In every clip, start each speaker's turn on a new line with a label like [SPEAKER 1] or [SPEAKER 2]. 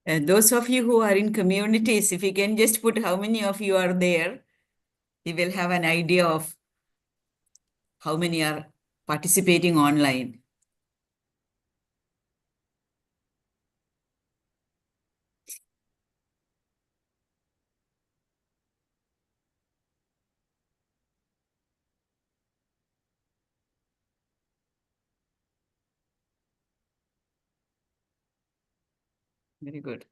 [SPEAKER 1] Those of you who are in communities, if you can just put how many of you are there, we will have an idea of how many are participating online. Very good.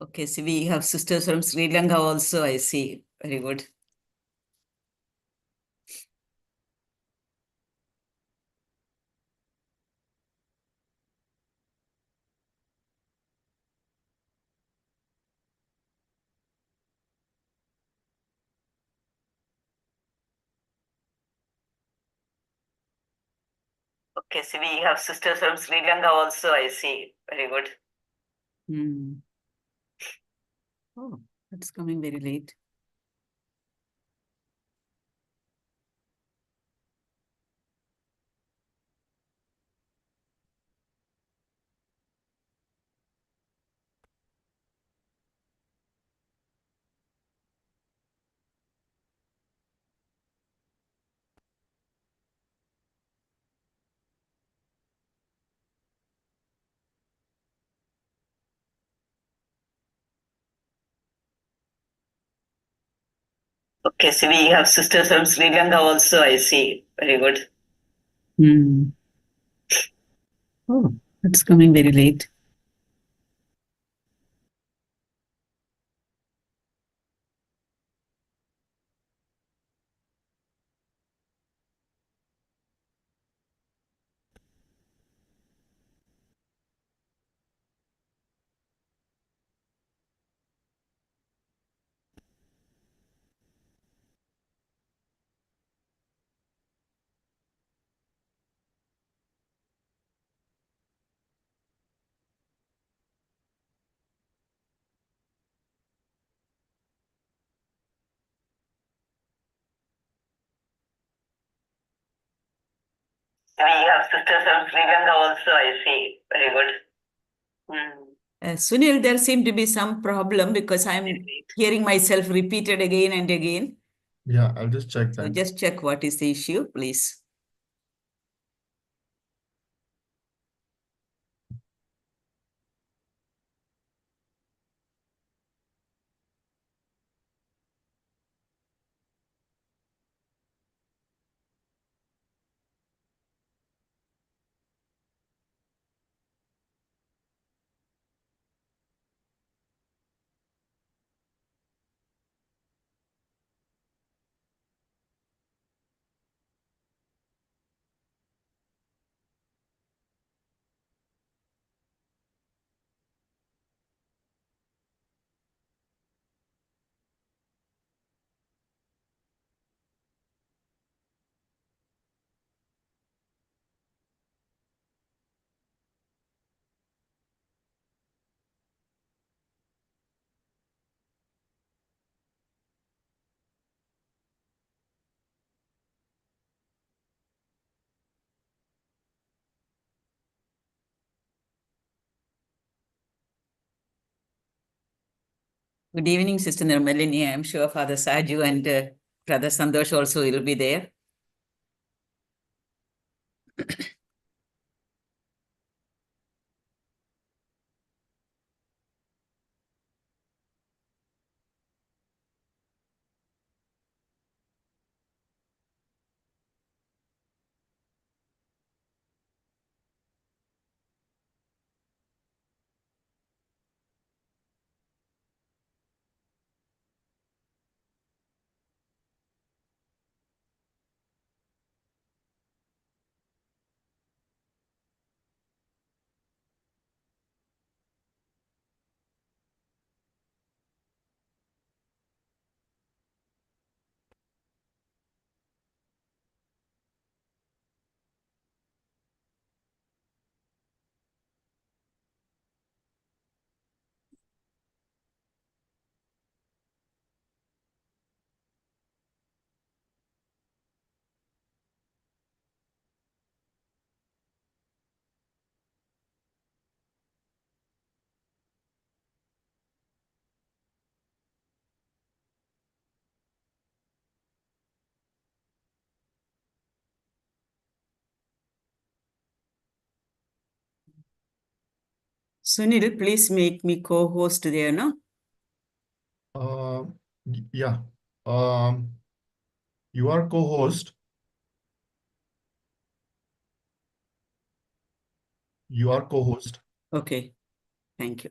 [SPEAKER 1] Okay, so we have sisters from Sri Lanka also, I see. Very good. Okay, so we have sisters from Sri Lanka also, I see. Very good. Oh, that's coming very late. Okay, so we have sisters from Sri Lanka also, I see. Very good. Oh, that's coming very late. We have sisters from Sri Lanka also, I see. Very good. Sunil, there seemed to be some problem because I'm hearing myself repeated again and again.
[SPEAKER 2] Yeah, I'll just check
[SPEAKER 1] So
[SPEAKER 2] that.
[SPEAKER 1] just check what is the issue, please. Good evening, Sister Nirmalini. I'm sure Father Saju and Brother Sandosh also will be there. Sunil, please make me co-host there, no?
[SPEAKER 2] Yeah. You are co-host. You are co-host.
[SPEAKER 1] Okay, thank you.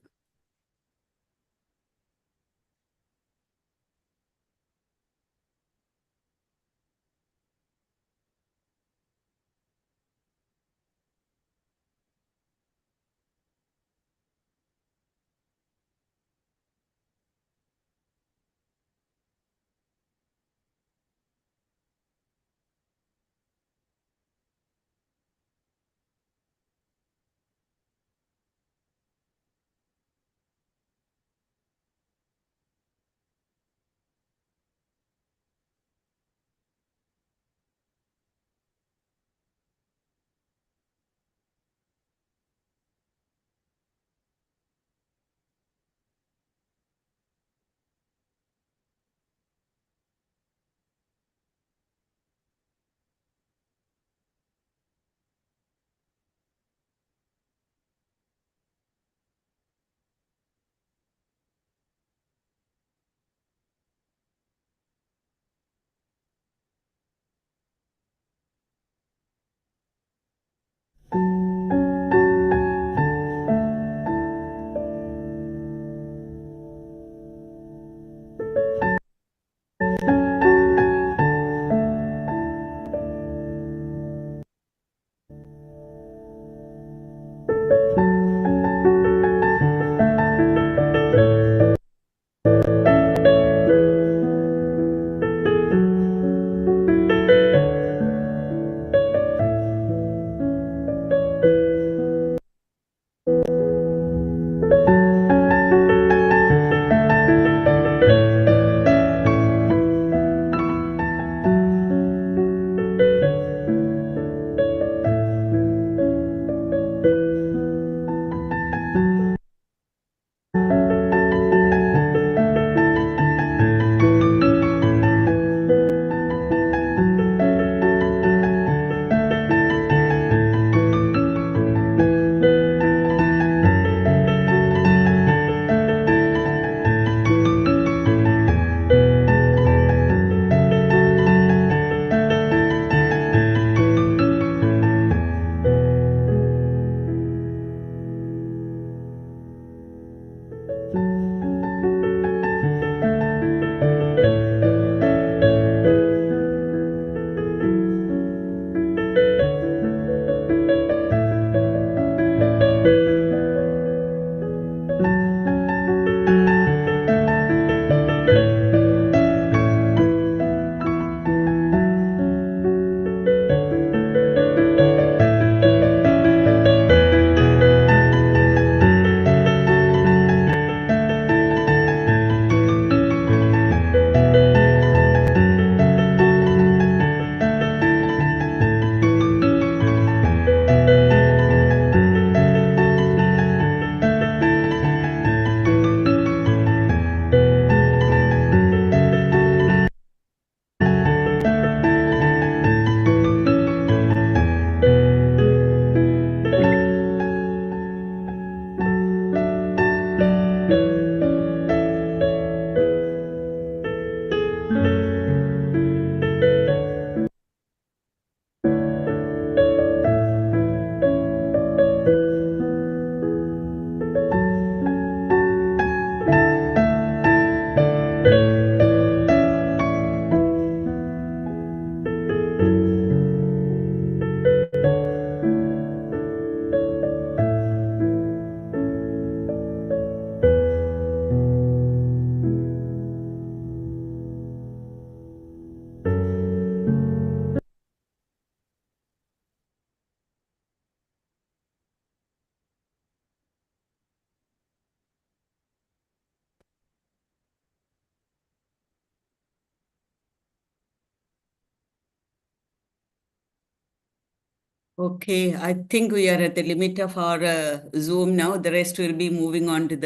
[SPEAKER 1] Okay, I think we are at the limit of our Zoom now. The rest will be moving on to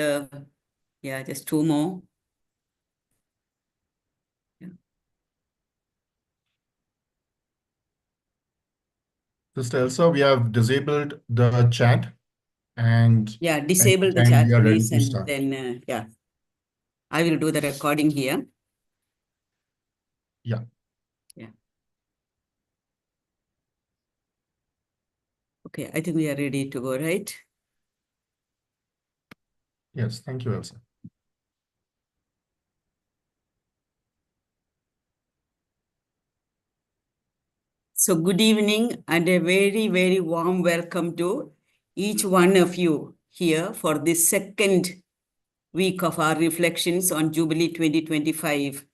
[SPEAKER 1] just two more. Yeah.
[SPEAKER 2] Sister Elsa, we have disabled the chat and
[SPEAKER 1] Yeah,
[SPEAKER 2] any
[SPEAKER 1] disable the
[SPEAKER 2] time
[SPEAKER 1] chat,
[SPEAKER 2] we are ready
[SPEAKER 1] please,
[SPEAKER 2] to
[SPEAKER 1] and
[SPEAKER 2] start.
[SPEAKER 1] then, yeah, I will do the recording here.
[SPEAKER 2] Yeah.
[SPEAKER 1] Yeah. Okay, I think we are ready to go, right?
[SPEAKER 2] Yes, thank you, Elsa.
[SPEAKER 1] So good evening and a very, very warm welcome to each one of you here for this second week of our reflections on Jubilee 2025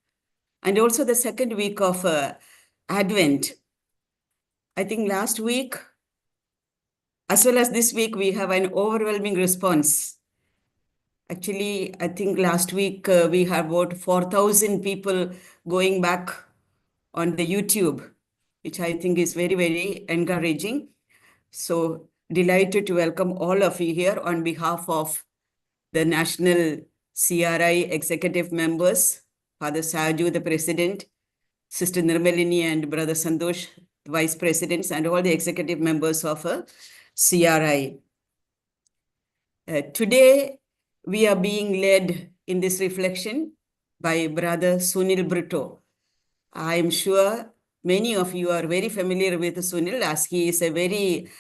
[SPEAKER 1] and also the second week of Advent. I think last week, as well as this week, we have an overwhelming response. Actually, I think last week we had about 4,000 people going back on the YouTube, which I think is very, very encouraging. So delighted to welcome all of you here on behalf of the National CRI executive members, Father Saju, the president, Sister Nirmalini and Brother Santosh, the vice presidents, and all the executive members of CRI. Today, we are being led in this reflection by Brother SUNIL BRITTO. I am sure many of you are very familiar with SUNIL, as he is a very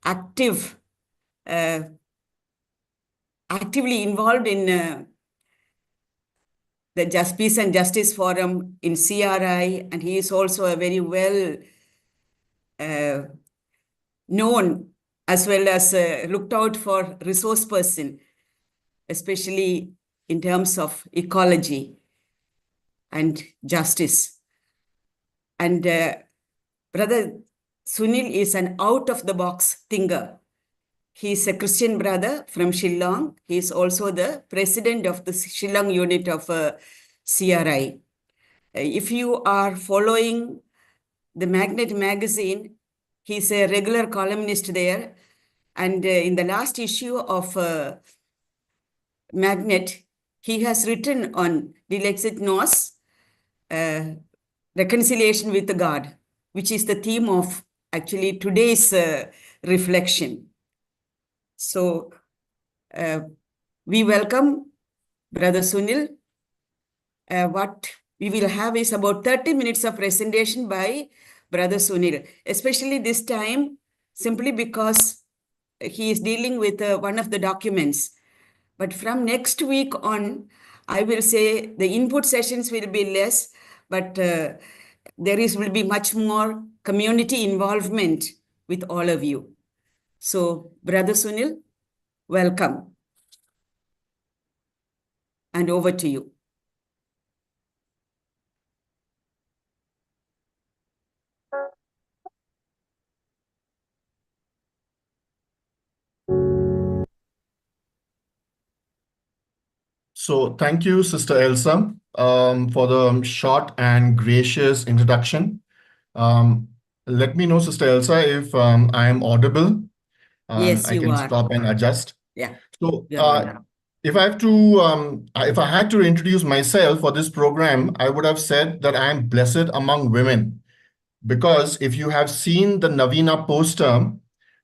[SPEAKER 1] active, actively involved in the Peace and Justice Forum in CRI, and he is also a very well known as well as looked out for resource person, especially in terms of ecology and justice. And Brother SUNIL is an out-of-the-box thinker. He is a Christian brother from Shillong. He is also the president of the Shillong unit of CRI. If you are following the Magnet magazine, he's a regular columnist there. And in the last issue of Magnet, he has written on Dilexit Nos, reconciliation with God, which is the theme of actually today's reflection. So we welcome Brother SUNIL. What we will have is about 30 minutes of presentation by Brother SUNIL, especially this time, simply because he is dealing with one of the documents. But from next week on, I will say the input sessions will be less, but will be much more community involvement with all of you. So, Brother SUNIL, welcome. And over to you.
[SPEAKER 2] So thank you, Sister Elsa, for the short and gracious introduction. Let me know, Sister Elsa, if I am audible.
[SPEAKER 1] Yes,
[SPEAKER 2] I
[SPEAKER 1] you
[SPEAKER 2] can
[SPEAKER 1] are.
[SPEAKER 2] stop and adjust.
[SPEAKER 1] Yeah.
[SPEAKER 2] So
[SPEAKER 1] You are.
[SPEAKER 2] if I had to introduce myself for this program, I would have said that I am blessed among women. Because if you have seen the Novena poster,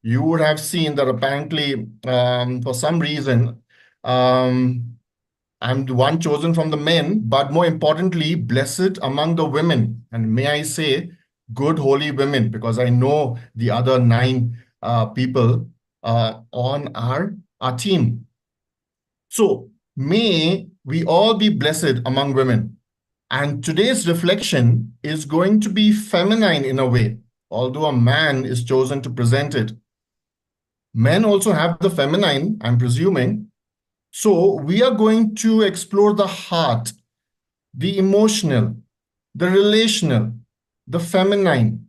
[SPEAKER 2] you would have seen that apparently, for some reason, I'm the one chosen from the men, but more importantly, blessed among the women. And may I say, good holy women, because I know the other 9 people on our team. So may we all be blessed among women. And today's reflection is going to be feminine in a way, although a man is chosen to present it. Men also have the feminine, I'm presuming. So we are going to explore the heart, the emotional, the relational, the feminine.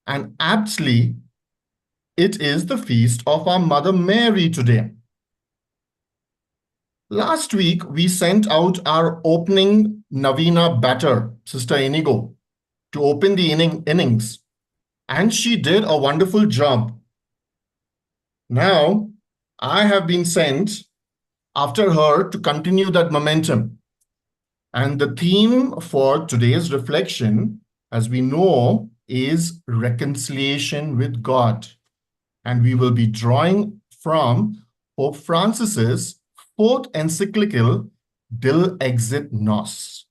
[SPEAKER 2] And aptly, it is the feast of our Mother Mary today. Last week, we sent out our opening Novena batter, Sister Inigo, to open the innings. And she did a wonderful job. Now, I have been sent after her to continue that momentum. And the theme for today's reflection, as we know, is reconciliation with God. And we will be drawing from Pope Francis's fourth encyclical, Dilexit Nos.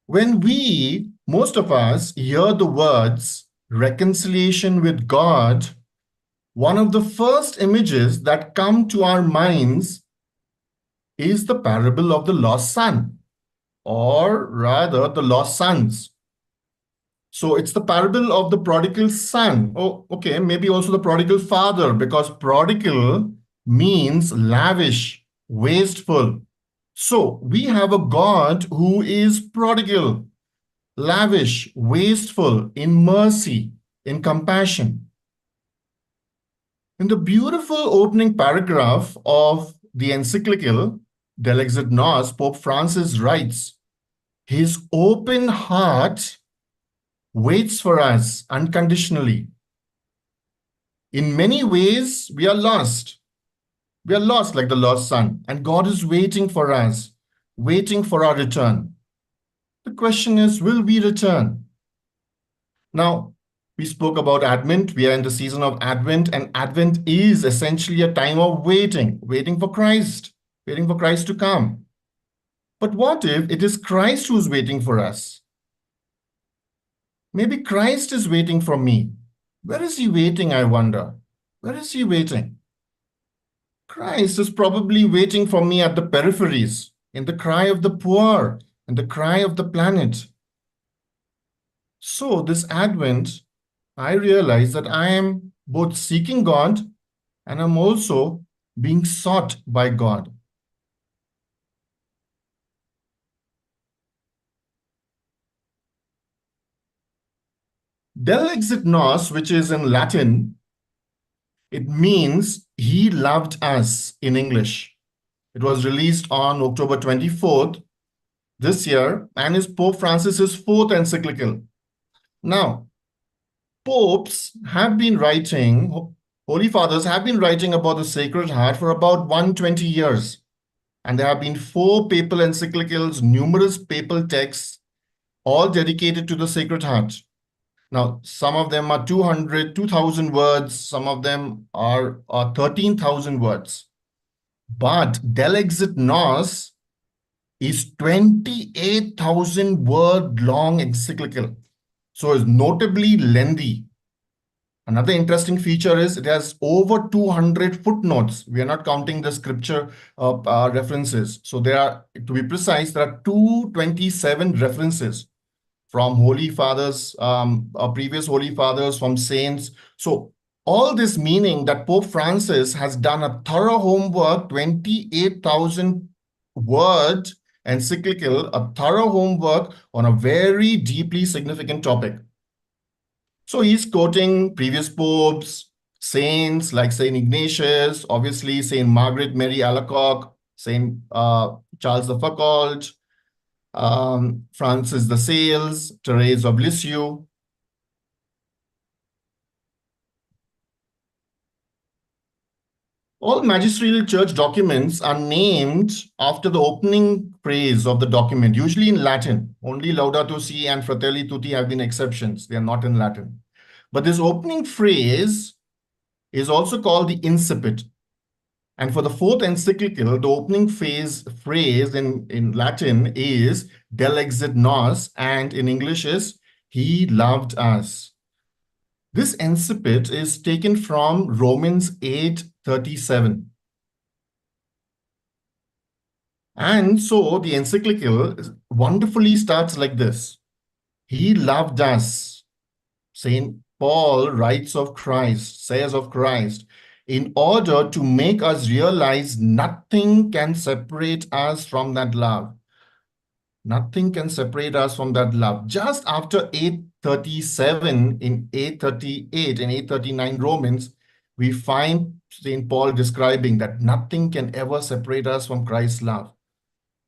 [SPEAKER 2] When most of us, hear the words reconciliation with God, one of the first images that come to our minds is the parable of the lost son, or rather the lost sons. So it's the parable of the prodigal son. Oh, okay, maybe also the prodigal father, because prodigal means lavish, wasteful. So we have a God who is prodigal, lavish, wasteful in mercy, in compassion. In the beautiful opening paragraph of the encyclical Dilexit Nos, Pope Francis writes, "His open heart waits for us unconditionally. In many ways, we are lost. We are lost like the lost son, and God is waiting for us, waiting for our return. The question is, will we return?" Now, we spoke about Advent. We are in the season of Advent, and Advent is essentially a time of waiting, waiting for Christ to come. But what if it is Christ who's waiting for us? Maybe Christ is waiting for me. Where is he waiting, I wonder? Where is he waiting? Christ is probably waiting for me at the peripheries, in the cry of the poor, in the cry of the planet. So this Advent, I realize that I am both seeking God and I'm also being sought by God. Dilexit Nos, which is in Latin, it means he loved us in English. It was released on October 24th this year and is Pope Francis's fourth encyclical. Now, popes have been writing, Holy Fathers have been writing about the Sacred Heart for about 120 years. And there have been 4 papal encyclicals, numerous papal texts, all dedicated to the Sacred Heart. Now, some of them are 2,000 words, some of them are 13,000 words. But Dilexit Nos is 28,000 word long encyclical. So it's notably lengthy. Another interesting feature is it has over 200 footnotes. We are not counting the scripture references. So there are, to be precise, there are 227 references from Holy Fathers, previous Holy Fathers, from saints. So all this meaning that Pope Francis has done a thorough homework, 28,000 word encyclical, a thorough homework on a very deeply significant topic. So he's quoting previous popes, saints like Saint Ignatius, obviously Saint Margaret Mary Alacoque, Saint Charles the Foucault, Francis de Sales, Therese of Lisieux. All magisterial church documents are named after the opening phrase of the document, usually in Latin. Only Laudato Si and Fratelli Tutti have been exceptions. They are not in Latin. But this opening phrase is also called the incipit. And for the fourth encyclical, the opening phrase in Latin is Dilexit Nos, and in English is He loved us. This incipit is taken from Romans 8:37. And so the encyclical wonderfully starts like this. He loved us. Saint Paul writes of Christ, says of Christ, in order to make us realize nothing can separate us from that love. Nothing can separate us from that love. Just after 8:37, in 8:38 and 8:39 Romans, we find St. Paul describing that nothing can ever separate us from Christ's love.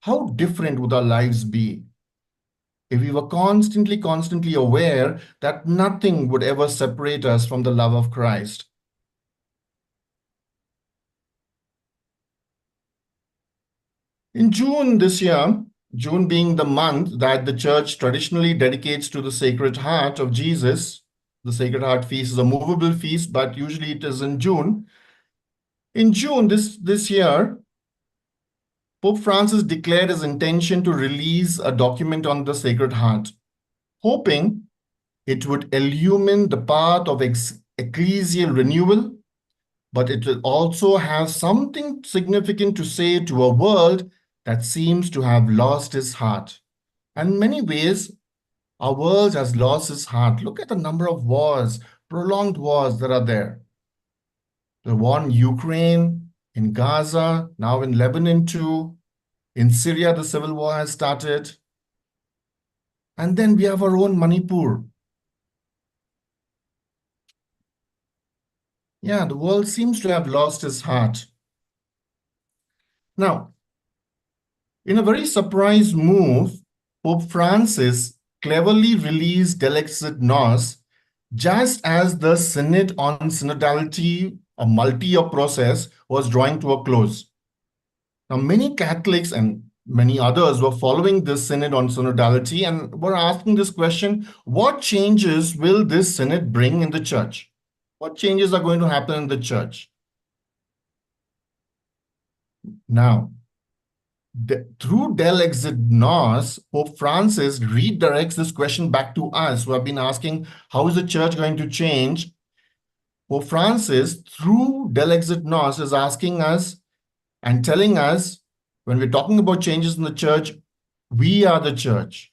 [SPEAKER 2] How different would our lives be if we were constantly aware that nothing would ever separate us from the love of Christ? In June this year, June being the month that the church traditionally dedicates to the Sacred Heart of Jesus, The Sacred Heart feast is a movable feast, but usually it is in June. In June this year, Pope Francis declared his intention to release a document on the Sacred Heart, hoping it would illumine the path of ecclesial renewal, but it will also have something significant to say to a world that seems to have lost its heart. And in many ways, our world has lost its heart. Look at the number of wars, prolonged wars that are there. The war in Ukraine, in Gaza, now in Lebanon too. In Syria, the civil war has started. And then we have our own Manipur. Yeah, the world seems to have lost its heart. Now, in a very surprise move, Pope Francis cleverly released Dilexit Nos just as the Synod on Synodality, a multi-year process, was drawing to a close. Now, many Catholics and many others were following this Synod on Synodality and were asking this question: what changes will this Synod bring in the Church? What changes are going to happen in the Church? Now, through Dilexit Nos, Pope Francis redirects this question back to us who have been asking, how is the Church going to change? Pope Francis, through Dilexit Nos, is asking us and telling us, when we're talking about changes in the Church, we are the Church.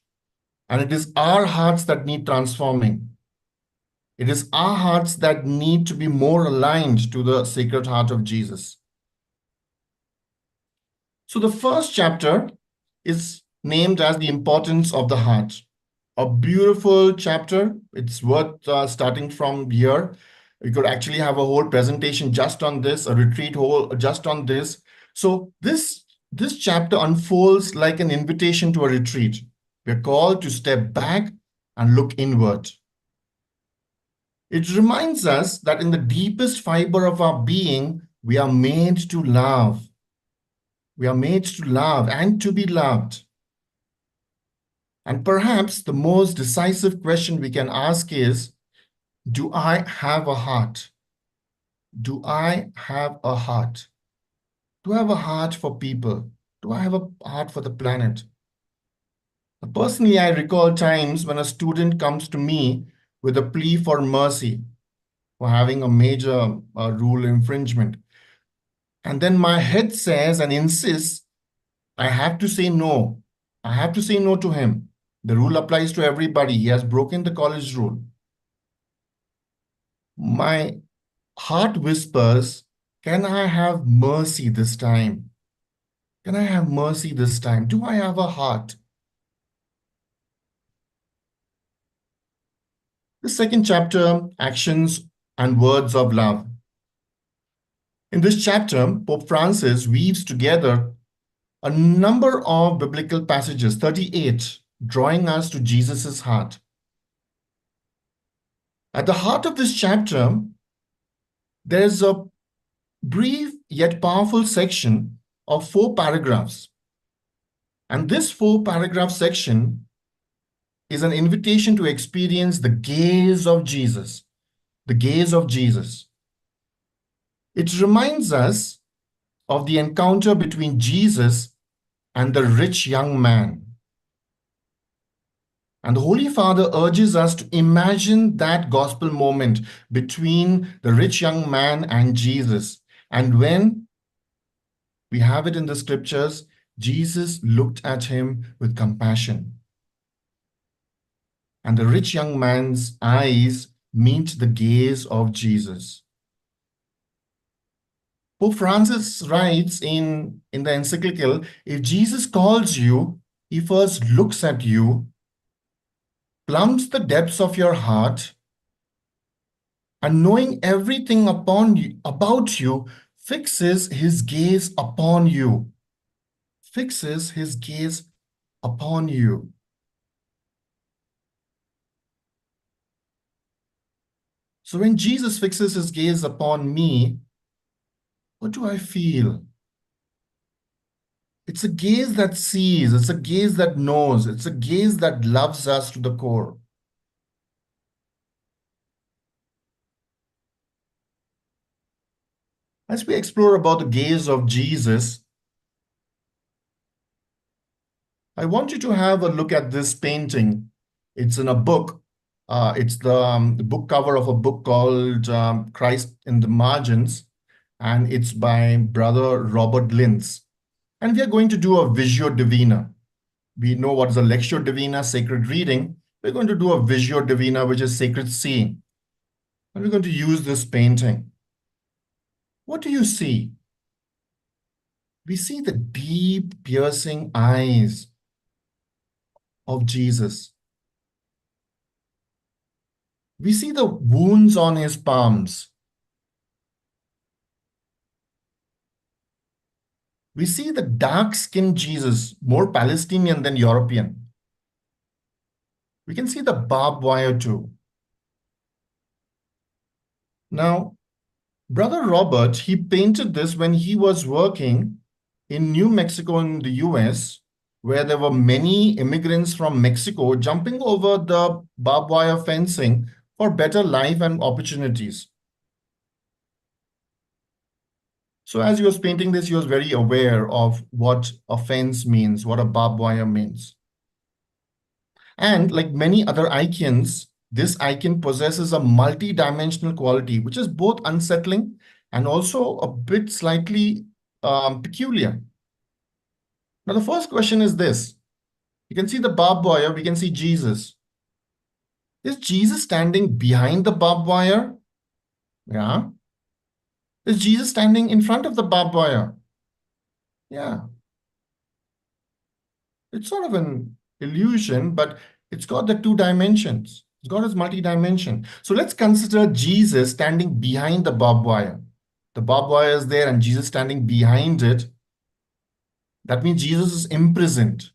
[SPEAKER 2] And it is our hearts that need transforming. It is our hearts that need to be more aligned to the Sacred Heart of Jesus. So the first chapter is named as The Importance of the Heart. A beautiful chapter. It's worth starting from here. We could actually have a whole presentation just on this, a retreat whole just on this. So this chapter unfolds like an invitation to a retreat. We're called to step back and look inward. It reminds us that in the deepest fiber of our being, we are made to love. We are made to love and to be loved. And perhaps the most decisive question we can ask is, do I have a heart? Do I have a heart? Do I have a heart for people? Do I have a heart for the planet? Personally, I recall times when a student comes to me with a plea for mercy for having a major rule infringement. And then my head says and insists, I have to say no. I have to say no to him. The rule applies to everybody. He has broken the college rule. My heart whispers, can I have mercy this time? Can I have mercy this time? Do I have a heart? The second chapter, Actions and Words of Love. In this chapter, Pope Francis weaves together a number of biblical passages, 38, drawing us to Jesus's heart. At the heart of this chapter, there's a brief yet powerful section of 4 paragraphs. And this 4-paragraph section is an invitation to experience the gaze of Jesus, the gaze of Jesus. It reminds us of the encounter between Jesus and the rich young man. And the Holy Father urges us to imagine that gospel moment between the rich young man and Jesus. And when we have it in the scriptures, Jesus looked at him with compassion. And the rich young man's eyes meet the gaze of Jesus. Pope Francis writes in the encyclical, if Jesus calls you, he first looks at you, plumbs the depths of your heart, and knowing everything about you, fixes his gaze upon you. Fixes his gaze upon you. So when Jesus fixes his gaze upon me, what do I feel? It's a gaze that sees, it's a gaze that knows, it's a gaze that loves us to the core. As we explore about the gaze of Jesus, I want you to have a look at this painting. It's in a book. It's the book cover of a book called Christ in the Margins, and it's by Brother Robert Linz. And we are going to do a Visio Divina. We know what is a Lectio Divina, sacred reading. We're going to do a Visio Divina, which is sacred seeing. And we're going to use this painting. What do you see? We see the deep, piercing eyes of Jesus. We see the wounds on his palms. We see the dark-skinned Jesus, more Palestinian than European. We can see the barbed wire too. Now, Brother Robert, he painted this when he was working in New Mexico in the US, where there were many immigrants from Mexico jumping over the barbed wire fencing for better life and opportunities. So as he was painting this, he was very aware of what a fence means, what a barbed wire means. And like many other icons, this icon possesses a multi-dimensional quality, which is both unsettling and also a bit slightly peculiar. Now, the first question is this. You can see the barbed wire, we can see Jesus. Is Jesus standing behind the barbed wire? Yeah. Is Jesus standing in front of the barbed wire? Yeah. It's sort of an illusion, but it's got the two dimensions. It's got its multi-dimension. So let's consider Jesus standing behind the barbed wire. The barbed wire is there and Jesus standing behind it. That means Jesus is imprisoned.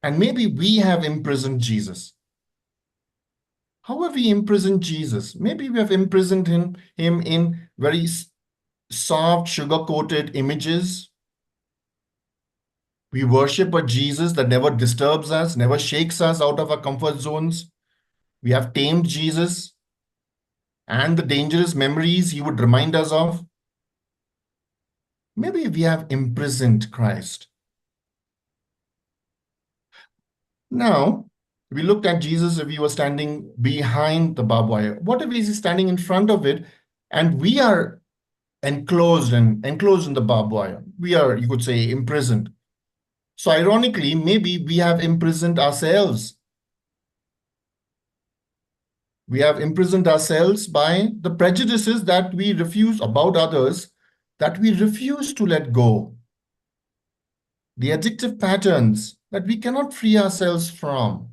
[SPEAKER 2] And maybe we have imprisoned Jesus. How have we imprisoned Jesus? Maybe we have imprisoned him in very soft, sugar-coated images. We worship a Jesus that never disturbs us, never shakes us out of our comfort zones. We have tamed Jesus and the dangerous memories he would remind us of. Maybe we have imprisoned Christ. Now, we looked at Jesus if he was standing behind the barbed wire. What if he's standing in front of it and we are enclosed in the barbed wire? We are, you could say, imprisoned. So ironically, maybe we have imprisoned ourselves. We have imprisoned ourselves by the prejudices that we refuse about others, that we refuse to let go. The addictive patterns that we cannot free ourselves from.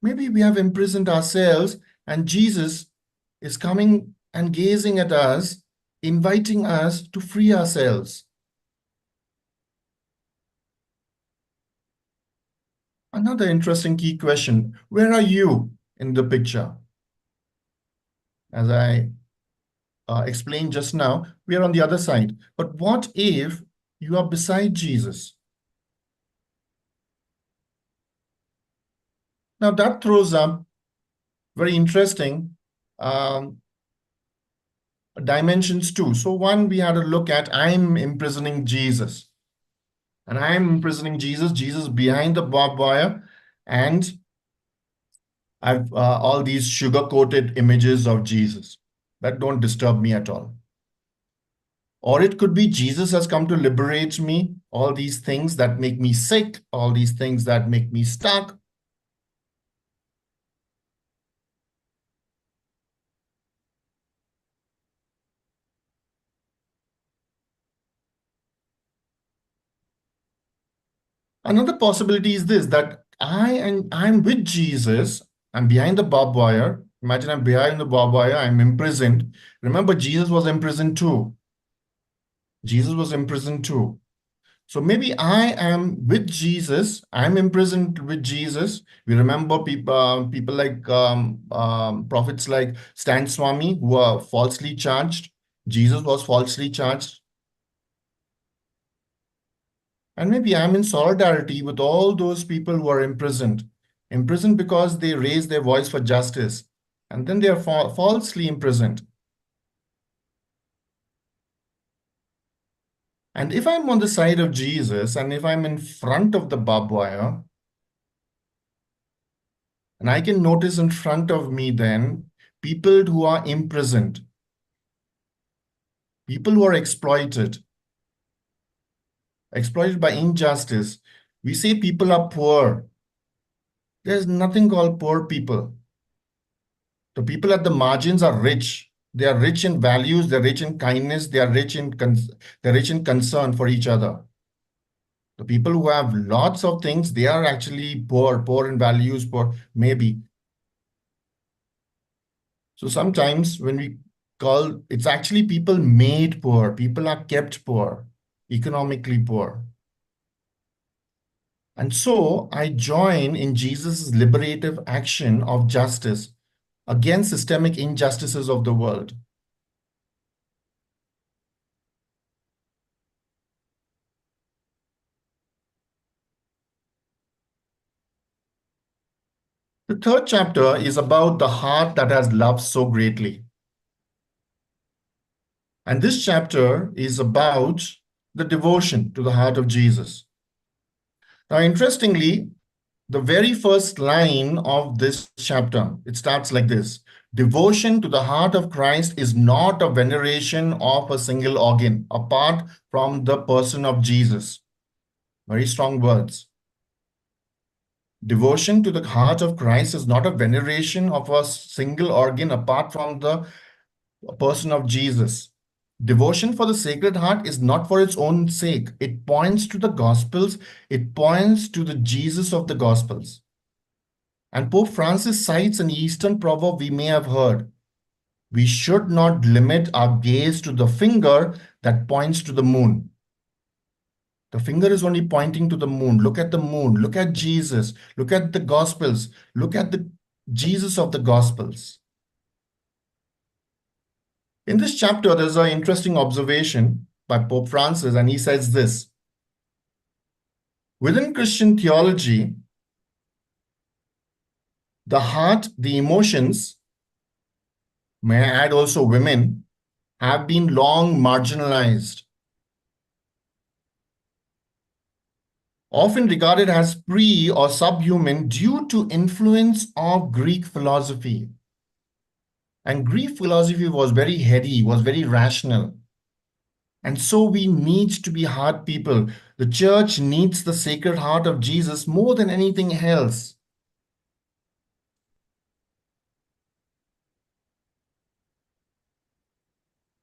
[SPEAKER 2] Maybe we have imprisoned ourselves and Jesus is coming and gazing at us, inviting us to free ourselves. Another interesting key question, where are you in the picture? As I explained just now, we are on the other side. But what if you are beside Jesus? Now that throws up very interesting dimensions too. So one, we had a look at, I'm imprisoning Jesus. And I'm imprisoning Jesus, Jesus behind the barbed wire, and I've all these sugar-coated images of Jesus that don't disturb me at all. Or it could be Jesus has come to liberate me, all these things that make me sick, all these things that make me stuck. Another possibility is this, that I'm with Jesus, I'm behind the barbed wire. Imagine I'm behind the barbed wire, I'm imprisoned. Remember, Jesus was imprisoned too. Jesus was imprisoned too. So maybe I am with Jesus, I'm imprisoned with Jesus. We remember people like prophets like Stan Swami who were falsely charged. Jesus was falsely charged. And maybe I'm in solidarity with all those people who are imprisoned because they raise their voice for justice. And then they are falsely imprisoned. And if I'm on the side of Jesus, and if I'm in front of the barbed wire, and I can notice in front of me then people who are imprisoned, people who are exploited by injustice. We say people are poor. There's nothing called poor people. The people at the margins are rich. They are rich in values, they're rich in kindness, they're rich in concern for each other. The people who have lots of things, they are actually poor in values, poor, maybe. So sometimes when we call, it's actually people made poor, people are kept poor, economically poor. And so I join in Jesus' liberative action of justice against systemic injustices of the world. The third chapter is about the heart that has loved so greatly. And this chapter is about the devotion to the heart of Jesus. Now, interestingly, the very first line of this chapter, it starts like this: devotion to the heart of Christ is not a veneration of a single organ apart from the person of Jesus. Very strong words. Devotion to the heart of Christ is not a veneration of a single organ apart from the person of Jesus. Devotion for the Sacred Heart is not for its own sake. It points to the Gospels. It points to the Jesus of the Gospels. And Pope Francis cites an Eastern proverb we may have heard: we should not limit our gaze to the finger that points to the moon. The finger is only pointing to the moon. Look at the moon. Look at Jesus. Look at the Gospels. Look at the Jesus of the Gospels. In this chapter, there's an interesting observation by Pope Francis, and he says this: within Christian theology, the heart, the emotions, may I add also women, have been long marginalized, often regarded as pre or subhuman due to influence of Greek philosophy. And Greek philosophy was very heady, was very rational. And so we need to be heart people. The church needs the Sacred Heart of Jesus more than anything else.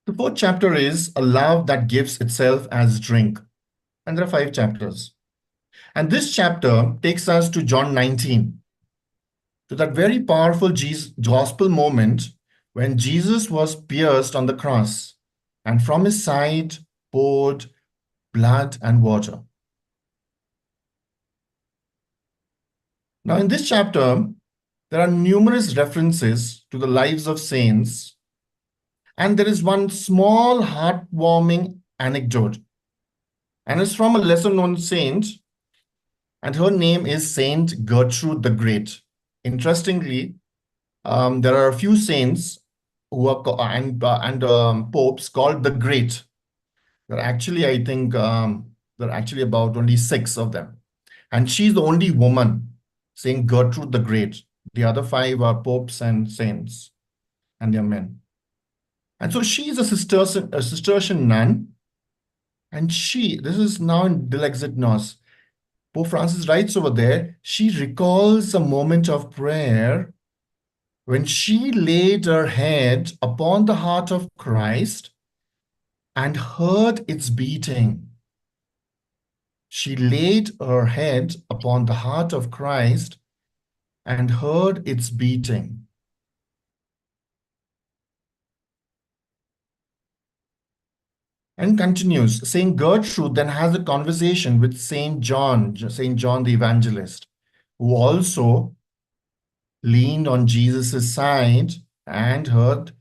[SPEAKER 2] The fourth chapter is a love that gives itself as drink. And there are 5 chapters. And this chapter takes us to John 19, to that very powerful gospel moment when Jesus was pierced on the cross, and from his side poured blood and water. Now, in this chapter, there are numerous references to the lives of saints, and there is one small heartwarming anecdote, and it's from a lesser-known saint, and her name is Saint Gertrude the Great. Interestingly, there are a few saints who are popes called the Great. There are actually, I think, there are actually about only 6 of them, and she's the only woman, Saint Gertrude the Great. The other 5 are popes and saints, and they're men. And so she is a Cistercian nun, and this is now in Dilexit Nos. Pope Francis writes over there, she recalls a moment of prayer when she laid her head upon the heart of Christ and heard its beating. She laid her head upon the heart of Christ and heard its beating. And continues, Saint Gertrude then has a conversation with Saint John the Evangelist, who also leaned on Jesus' side and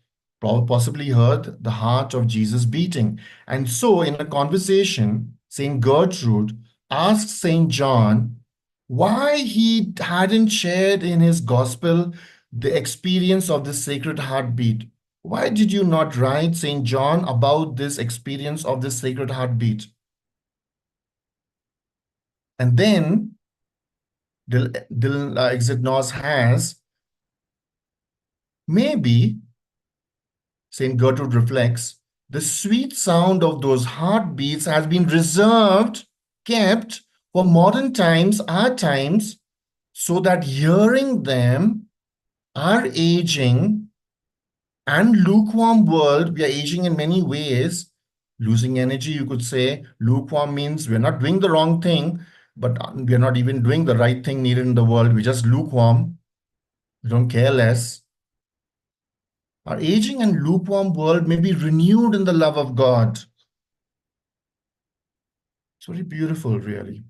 [SPEAKER 2] possibly heard the heart of Jesus beating. And so in a conversation, Saint Gertrude asked Saint John why he hadn't shared in his gospel the experience of the Sacred Heartbeat. Why did you not write, Saint John, about this experience of the Sacred Heartbeat? And then Dilexit Nos has maybe, St. Gertrude reflects, the sweet sound of those heartbeats has been reserved, kept for modern times, our times, so that hearing them, our aging and lukewarm world, we are aging in many ways, losing energy, you could say. Lukewarm means we're not doing the wrong thing, but we're not even doing the right thing needed in the world. We're just lukewarm. We don't care less. Our aging and lukewarm world may be renewed in the love of God. It's very beautiful, really.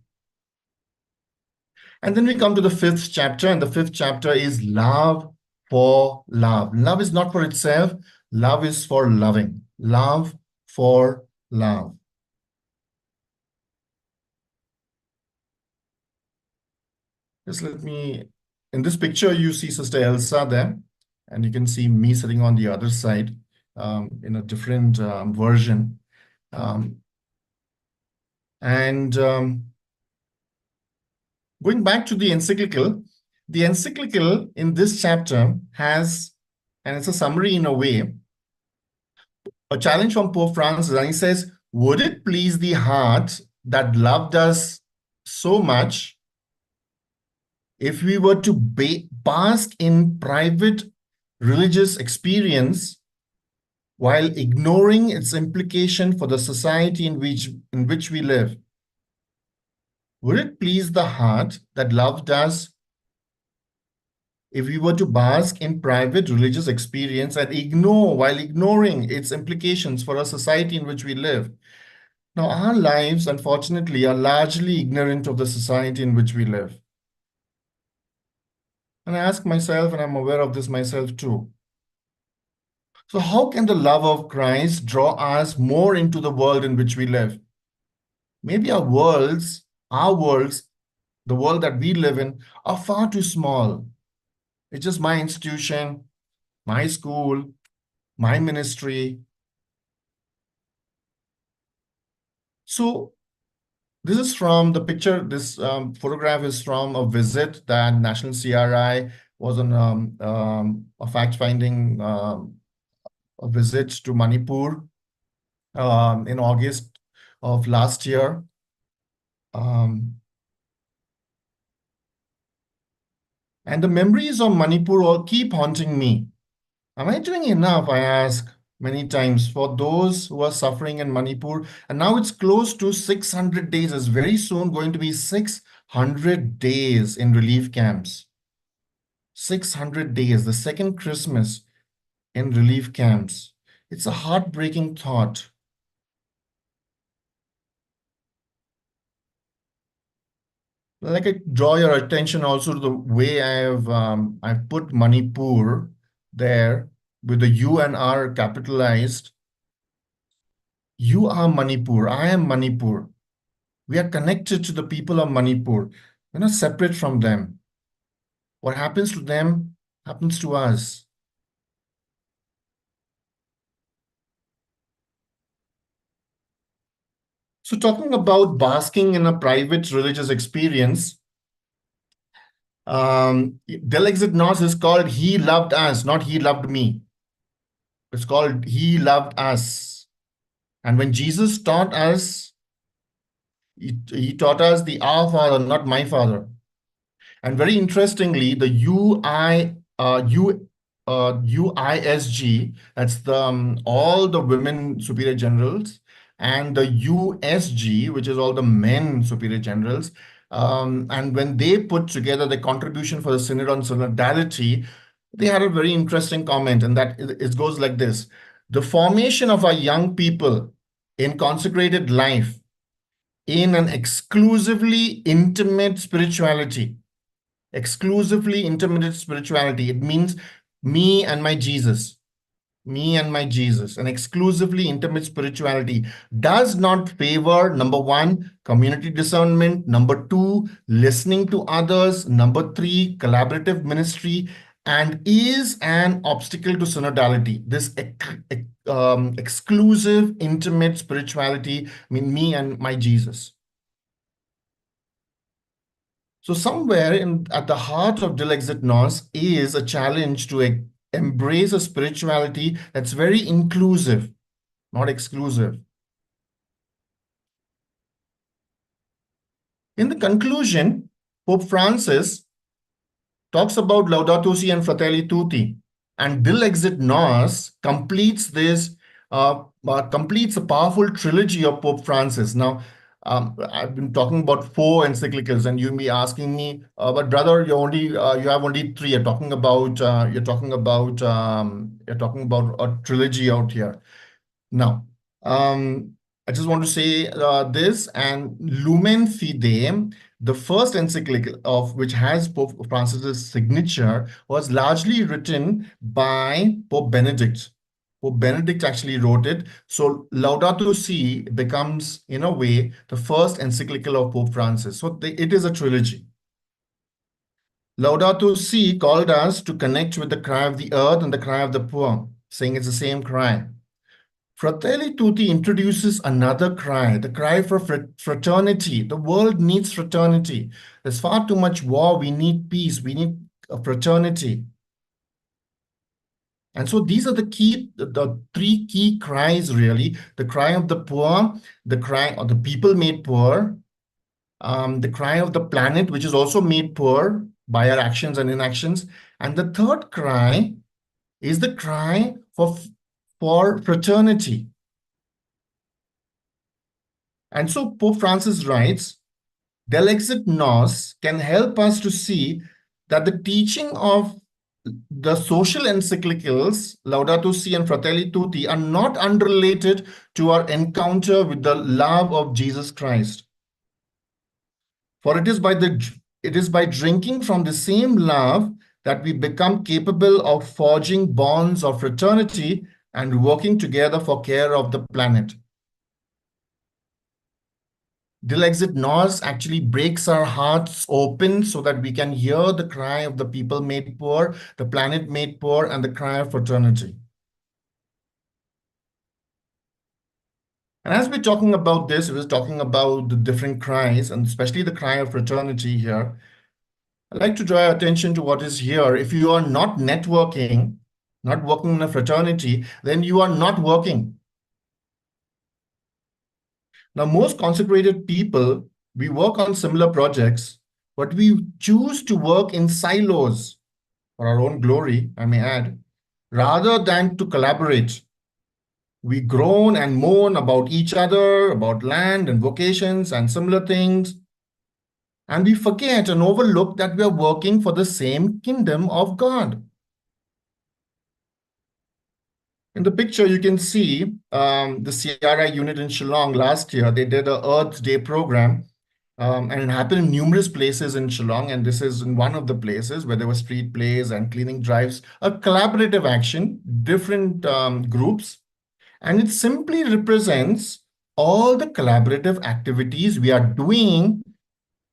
[SPEAKER 2] And then we come to the fifth chapter, and the fifth chapter is love for love. Love is not for itself. Love is for loving. Love for love. Just let me, in this picture, you see Sister Elsa there, and you can see me sitting on the other side in a different version. Going back to the encyclical in this chapter has, and it's a summary in a way, a challenge from Pope Francis, and he says, would it please the heart that loved us so much if we were to bask in private religious experience while ignoring its implication for the society in which we live? Would it please the heart that loved us if we were to bask in private religious experience and while ignoring its implications for a society in which we live? Now, our lives, unfortunately, are largely ignorant of the society in which we live. And I ask myself, and I'm aware of this myself too. So how can the love of Christ draw us more into the world in which we live? Maybe our worlds, the world that we live in, are far too small. It's just my institution, my school, my ministry. So this is from the picture, this photograph is from a visit that National CRI was on a fact-finding a visit to Manipur in August of last year. And the memories of Manipur all keep haunting me. Am I doing enough, I ask many times, for those who are suffering in Manipur? And now it's close to 600 days. It's very soon going to be 600 days in relief camps. 600 days, the second Christmas in relief camps. It's a heartbreaking thought. Like, I draw your attention also to the way I've put Manipur there with the U and R capitalized. You are Manipur. I am Manipur. We are connected to the people of Manipur. We're not separate from them. What happens to them happens to us. So talking about basking in a private religious experience, Dilexit Nos is called He Loved Us, not He Loved Me. It's called He Loved Us. And when Jesus taught us, he taught us the Our Father, not my Father. And very interestingly, the UISG, that's all the women superior generals, and the USG, which is all the men superior generals. And when they put together the contribution for the Synod on Synodality, they had a very interesting comment, and that it goes like this. The formation of our young people in consecrated life in an exclusively intimate spirituality. Exclusively intimate spirituality. It means me and my Jesus. Me and my Jesus. An exclusively intimate spirituality does not favor, number one, community discernment. Number two, listening to others. Number three, collaborative ministry. And is an obstacle to synodality. This exclusive, intimate spirituality, I mean, me and my Jesus. So somewhere at the heart of Dilexit Nos is a challenge to embrace a spirituality that's very inclusive, not exclusive. In the conclusion, Pope Francis talks about Laudato Si and Fratelli Tutti, and Dilexit Nos completes a powerful trilogy of Pope Francis. Now, I've been talking about 4 encyclicals, and you may be asking me, but brother, you have only 3. You're talking about a trilogy out here. Now, I just want to say this, and Lumen Fide, the first encyclical of which has Pope Francis's signature, was largely written by Pope Benedict. Pope Benedict actually wrote it. So Laudato Si becomes, in a way, the first encyclical of Pope Francis. So it is a trilogy. Laudato Si called us to connect with the cry of the earth and the cry of the poor, saying it's the same cry. Fratelli Tutti introduces another cry, the cry for fraternity. The world needs fraternity. There's far too much war. We need peace. We need fraternity. And so these are the 3 key cries, really. The cry of the poor, the cry of the people made poor, the cry of the planet, which is also made poor by our actions and inactions. And the third cry is the cry for fraternity. And so Pope Francis writes, Dilexit Nos can help us to see that the teaching of the social encyclicals, Laudato Si and Fratelli Tutti, are not unrelated to our encounter with the love of Jesus Christ. For it is by drinking from the same love that we become capable of forging bonds of fraternity and working together for care of the planet. Dilexit Nos actually breaks our hearts open so that we can hear the cry of the people made poor, the planet made poor, and the cry of fraternity. And as we're talking about this, we're talking about the different cries, and especially the cry of fraternity here. I'd like to draw your attention to what is here. If you are not networking, not working in a fraternity, then you are not working. Now, most consecrated people, we work on similar projects, but we choose to work in silos for our own glory, I may add, rather than to collaborate. We groan and moan about each other, about land and vocations and similar things. And we forget and overlook that we are working for the same kingdom of God. In the picture, you can see the CRI unit in Shillong last year. They did a Earth Day program, and it happened in numerous places in Shillong. And this is in one of the places where there were street plays and cleaning drives, a collaborative action, different groups. And it simply represents all the collaborative activities we are doing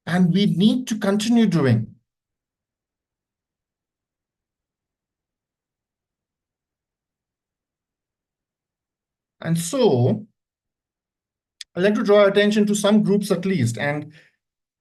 [SPEAKER 2] and we need to continue doing. And so I'd like to draw attention to some groups at least, and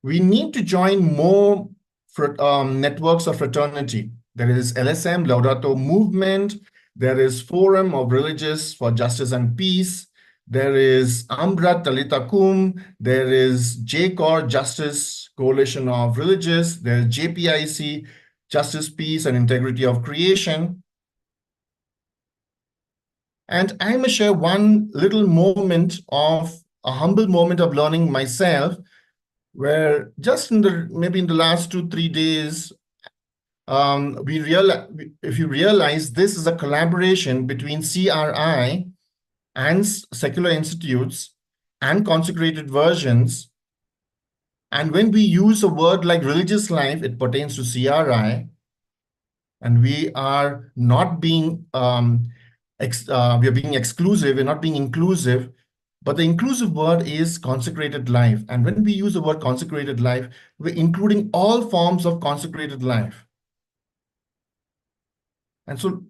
[SPEAKER 2] we need to join more networks of fraternity. There is LSM, Laudato Movement. There is Forum of Religious for Justice and Peace. There is Ambrat Talita Kum. There is JCOR, Justice Coalition of Religious. There is JPIC, Justice, Peace, and Integrity of Creation. And I must share one little moment of a humble moment of learning myself, where just maybe in the last 2-3 days, if you realize this is a collaboration between CRI and secular institutes and consecrated versions. And when we use a word like religious life, it pertains to CRI. And we are not being we are being exclusive, we're not being inclusive, but the inclusive word is consecrated life. And when we use the word consecrated life, we're including all forms of consecrated life. And so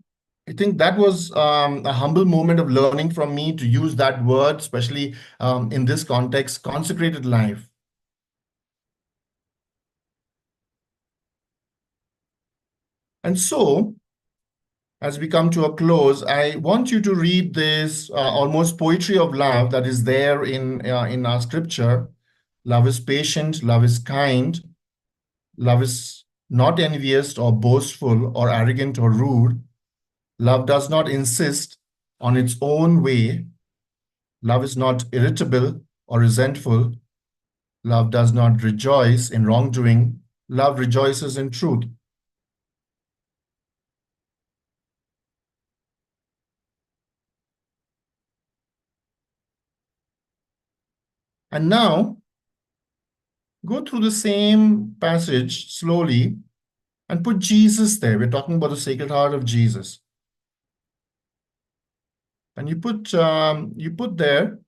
[SPEAKER 2] I think that was a humble moment of learning from me to use that word, especially in this context, consecrated life. And so, as we come to a close, I want you to read this almost poetry of love that is there in our scripture. Love is patient, love is kind, love is not envious or boastful or arrogant or rude. Love does not insist on its own way. Love is not irritable or resentful. Love does not rejoice in wrongdoing. Love rejoices in truth. And now, go through the same passage slowly and put Jesus there. We're talking about the Sacred Heart of Jesus. And you put there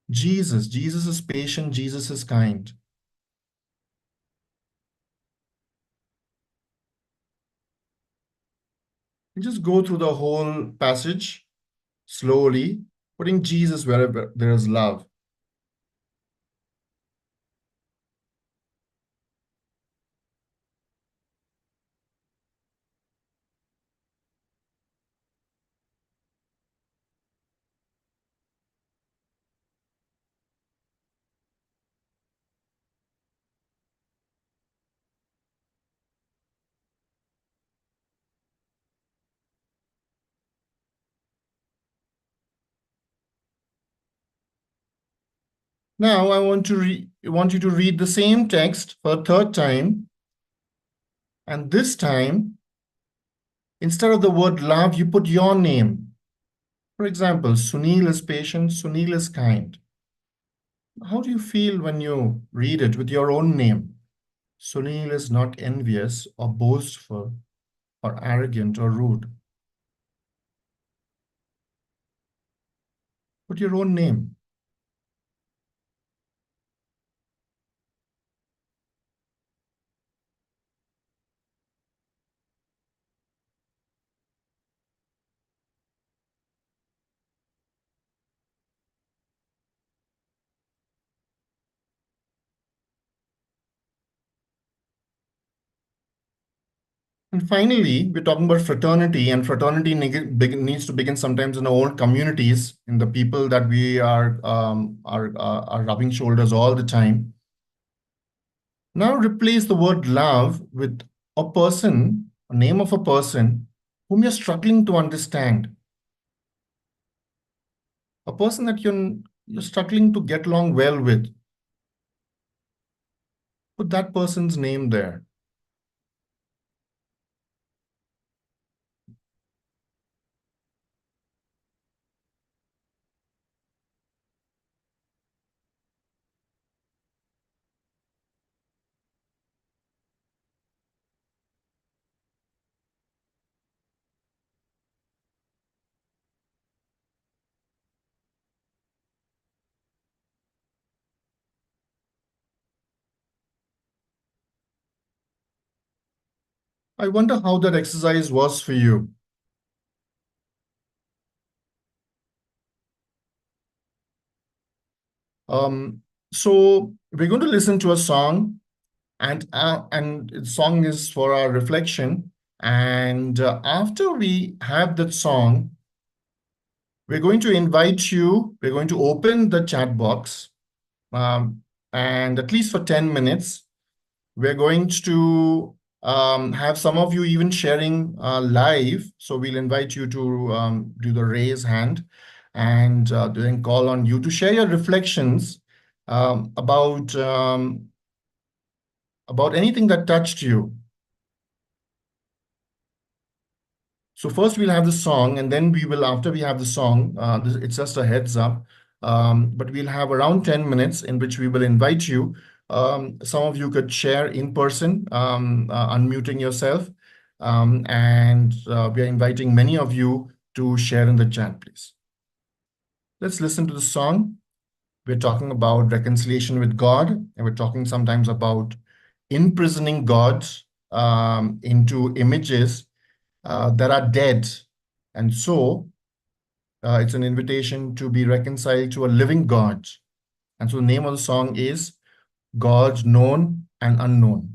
[SPEAKER 2] Jesus. Jesus is patient. Jesus is kind. You just go through the whole passage slowly, putting Jesus wherever there is love. Now I want you to read the same text for a third time. And this time, instead of the word love, you put your name. For example, Sunil is patient, Sunil is kind. How do you feel when you read it with your own name? Sunil is not envious or boastful or arrogant or rude. Put your own name. And finally, we're talking about fraternity, and fraternity needs to begin sometimes in our own communities, in the people that we are rubbing shoulders all the time. Now replace the word love with a person, a name of a person whom you're struggling to understand. A person that you're struggling to get along well with. Put that person's name there. I wonder how that exercise was for you. So we're going to listen to a song, and the song is for our reflection. And after we have that song, we're going to invite you. We're going to open the chat box, and at least for 10 minutes, we're going to have some of you even sharing live. So we'll invite you to do the raise hand and then call on you to share your reflections about anything that touched you. So first we'll have the song, and then after we have the song, it's just a heads up, but we'll have around 10 minutes in which we will invite you. Some of you could share in person, unmuting yourself, and we are inviting many of you to share in the chat, please. Let's listen to the song. We're talking about reconciliation with God, and we're talking sometimes about imprisoning God into images that are dead. And so it's an invitation to be reconciled to a living God. And so the name of the song is God Known and unknown.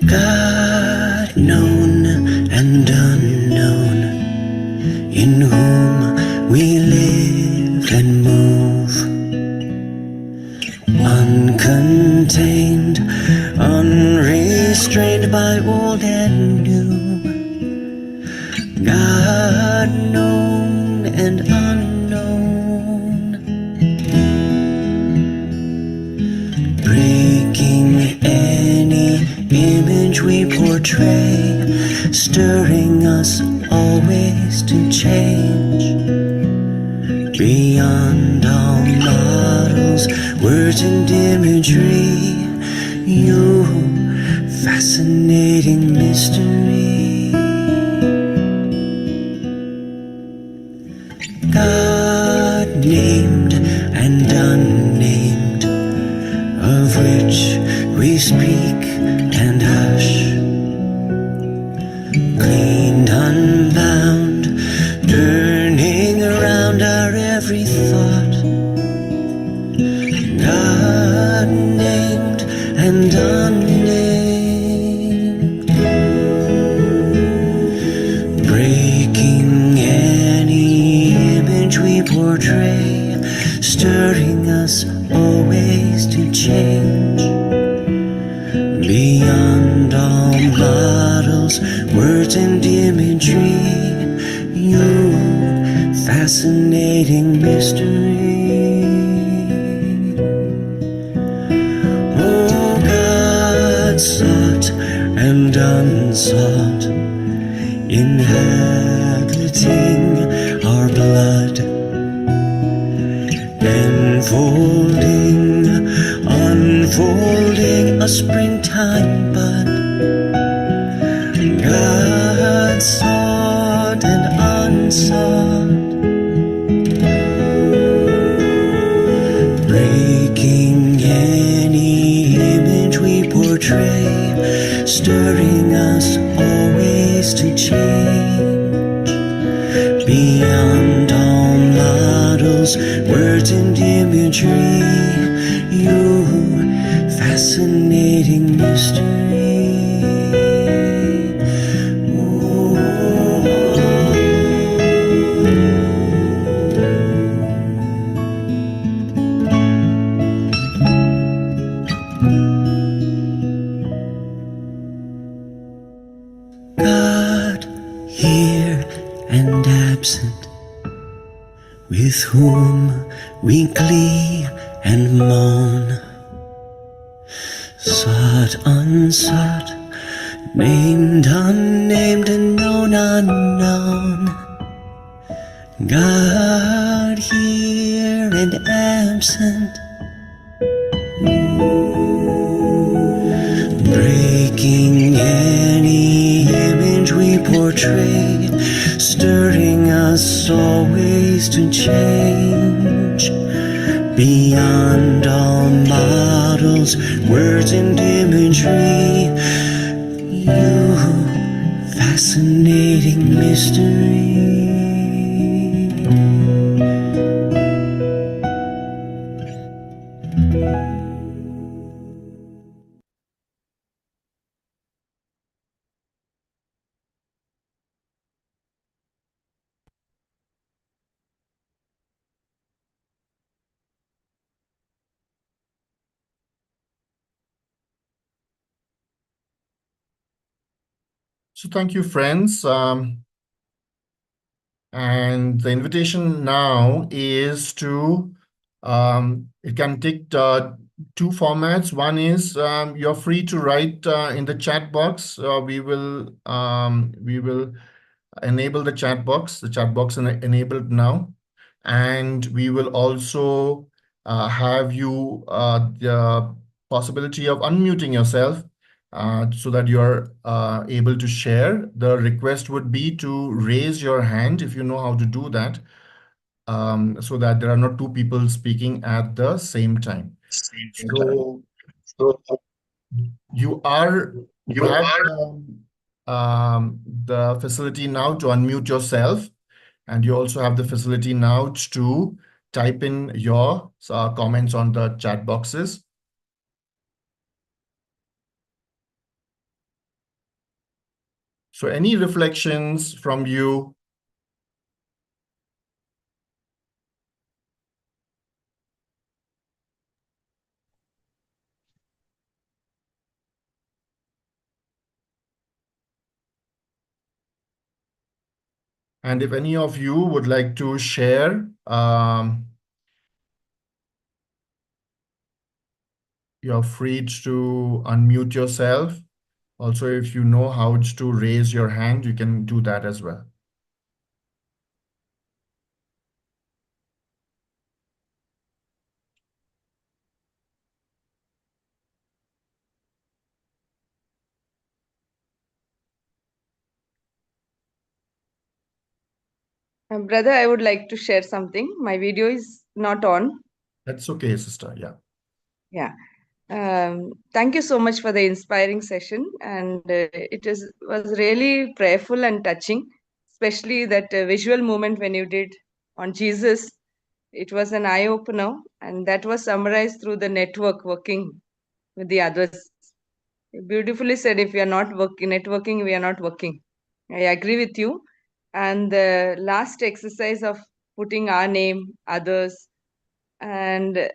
[SPEAKER 3] God known and unknown, in whom we live and move, uncontained, unrestrained by old and new. God known and unknown, breaking any image we portray, stirring us always to change, beyond all models, words and imagery, you fascinating mystery. God named and unnamed, of which we speak and hush, cleaned, unbound, turning around our every thought. God named and unnamed, breaking any image we portray, stirring us always to change, beyond all models, words and imagery, you fascinating mystery. Oh, God sought and unsought, inhabiting our blood, enfolding, unfolding a springtime bud. God sought and unsought, breaking any image we portray, stirring us always to change, beyond all models, words and imagery, you fascinating mystery. God here and absent, with whom we glee and moan, sought, unsought, named, unnamed, and known, unknown. God here and absent, breaking any image we portray, stirring us always to change, beyond all models, words and imagery, you fascinating mystery.
[SPEAKER 2] So thank you, friends. And the invitation now is to, it can take two formats. One is you're free to write in the chat box. We will enable the chat box. The chat box is enabled now. And we will also have you the possibility of unmuting yourself so that you're able to share. The request would be to raise your hand if you know how to do that. so that there are not two people speaking at the same time. So you have the facility now to unmute yourself, and you also have the facility now to type in your comments on the chat boxes. So any reflections from you? And if any of you would like to share, you're free to unmute yourself. Also, if you know how to raise your hand, you can do that as well.
[SPEAKER 4] Brother, I would like to share something. My video is not on.
[SPEAKER 2] That's okay, sister. Yeah.
[SPEAKER 4] Yeah. Thank you so much for the inspiring session, and it was really prayerful and touching, especially that visual moment when you did on Jesus. It was an eye opener, and that was summarized through the network working with the others. You beautifully said, if we are not networking, we are not working. I agree with you. And the last exercise of putting our name, others, and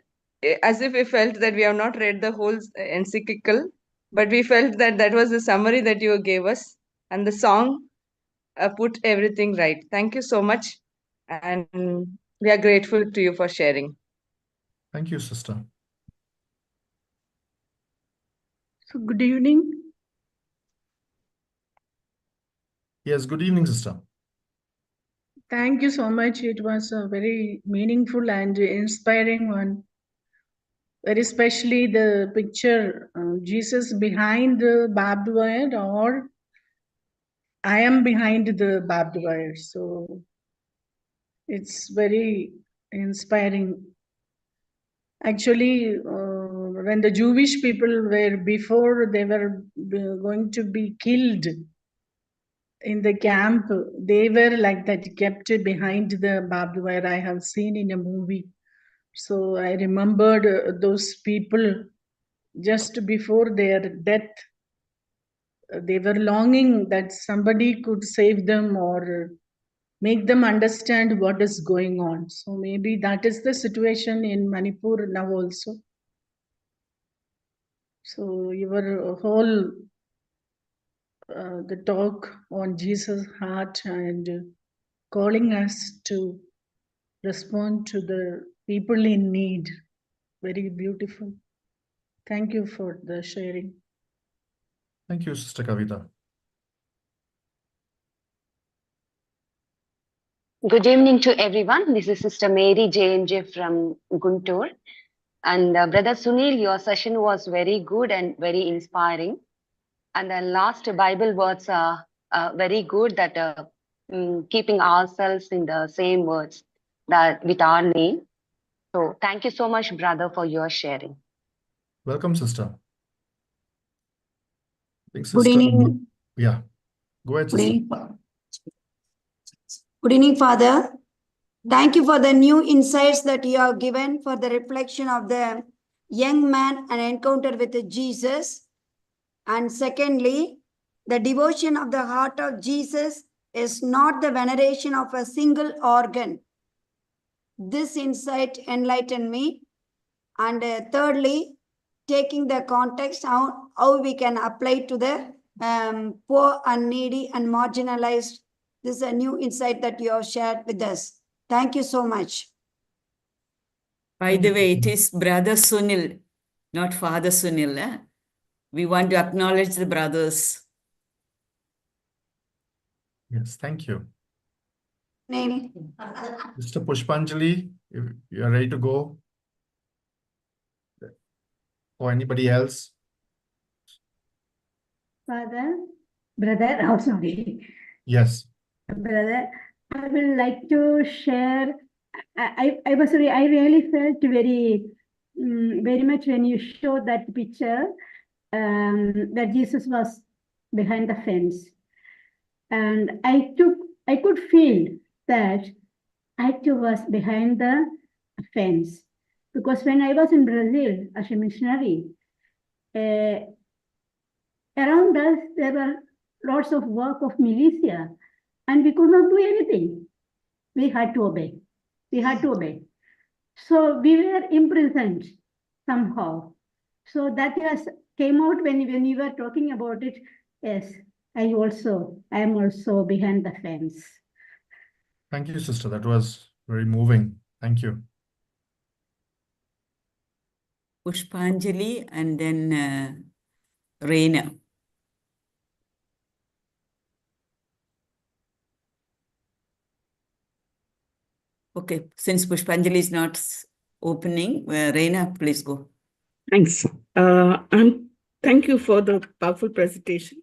[SPEAKER 4] as if we felt that we have not read the whole encyclical, but we felt that that was the summary that you gave us, and the song put everything right. Thank you so much, and we are grateful to you for sharing.
[SPEAKER 2] Thank you, sister.
[SPEAKER 5] So good evening.
[SPEAKER 2] Yes, good evening, sister.
[SPEAKER 5] Thank you so much. It was a very meaningful and inspiring one. Very especially the picture, Jesus behind the barbed wire, or I am behind the barbed wire. So it's very inspiring. Actually, when the Jewish people were before they were going to be killed in the camp, they were like that, kept behind the barbed wire. I have seen in a movie. So I remembered those people just before their death. They were longing that somebody could save them or make them understand what is going on. So maybe that is the situation in Manipur now also. So your whole the talk on Jesus' heart and calling us to respond to the people in need. Very beautiful. Thank you for the sharing.
[SPEAKER 2] Thank you, Sister Kavita.
[SPEAKER 6] Good evening to everyone. This is Sister Mary J&J from Guntur. And Brother Sunil, your session was very good and very inspiring. And the last Bible words are very good, that keeping ourselves in the same words that with our name. So thank you so much, brother, for your sharing.
[SPEAKER 2] Welcome, sister.
[SPEAKER 7] Good evening.
[SPEAKER 2] Yeah. Go ahead,
[SPEAKER 7] Good
[SPEAKER 2] sister.
[SPEAKER 7] evening. Good evening, Father. Thank you for the new insights that you have given for the reflection of the young man and encounter with Jesus. And secondly, the devotion of the heart of Jesus is not the veneration of a single organ. This insight enlightened me. And thirdly, taking the context, how we can apply to the poor and needy and marginalized. This is a new insight that you have shared with us. Thank you so much.
[SPEAKER 1] By the way, it is Brother Sunil, not Father Sunil. Eh? We want to acknowledge the brothers.
[SPEAKER 2] Yes, thank you.
[SPEAKER 7] Neil.
[SPEAKER 2] Mr. Pushpanjali, if you are ready to go. Or anybody else?
[SPEAKER 8] Brother, oh, sorry.
[SPEAKER 2] Yes.
[SPEAKER 8] Brother, I would like to share I really felt very much when you showed that picture that Jesus was behind the fence. And I could feel that I too was behind the fence. Because when I was in Brazil as a missionary, around us there were lots of work of militia, and we could not do anything. We had to obey. We had to obey. So we were imprisoned somehow. So that came out when you were talking about it. Yes, I am also behind the fence.
[SPEAKER 2] Thank you, sister. That was very moving. Thank you.
[SPEAKER 1] Pushpanjali and then Reina. Okay, since Pushpanjali is not opening, Reina, please go.
[SPEAKER 9] Thanks. Thank you for the powerful presentation.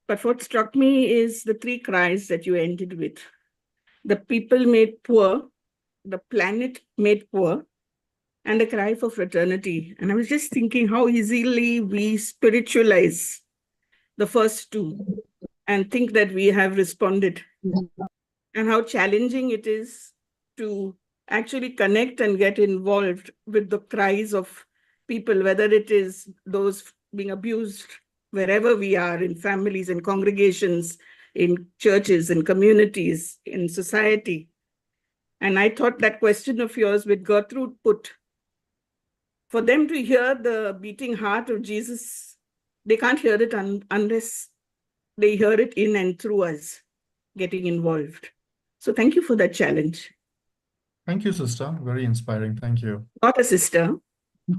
[SPEAKER 9] But what struck me is the three cries that you ended with. The people made poor, the planet made poor, and the cry for fraternity. And I was just thinking how easily we spiritualize the first two and think that we have responded, and how challenging it is to actually connect and get involved with the cries of people, whether it is those being abused wherever we are, in families and congregations, in churches, in communities, in society. And I thought that question of yours with Gertrude put, for them to hear the beating heart of Jesus, they can't hear it unless they hear it in and through us getting involved. So thank you for that challenge.
[SPEAKER 2] Thank you, sister. Very inspiring. Thank you.
[SPEAKER 9] Not a sister.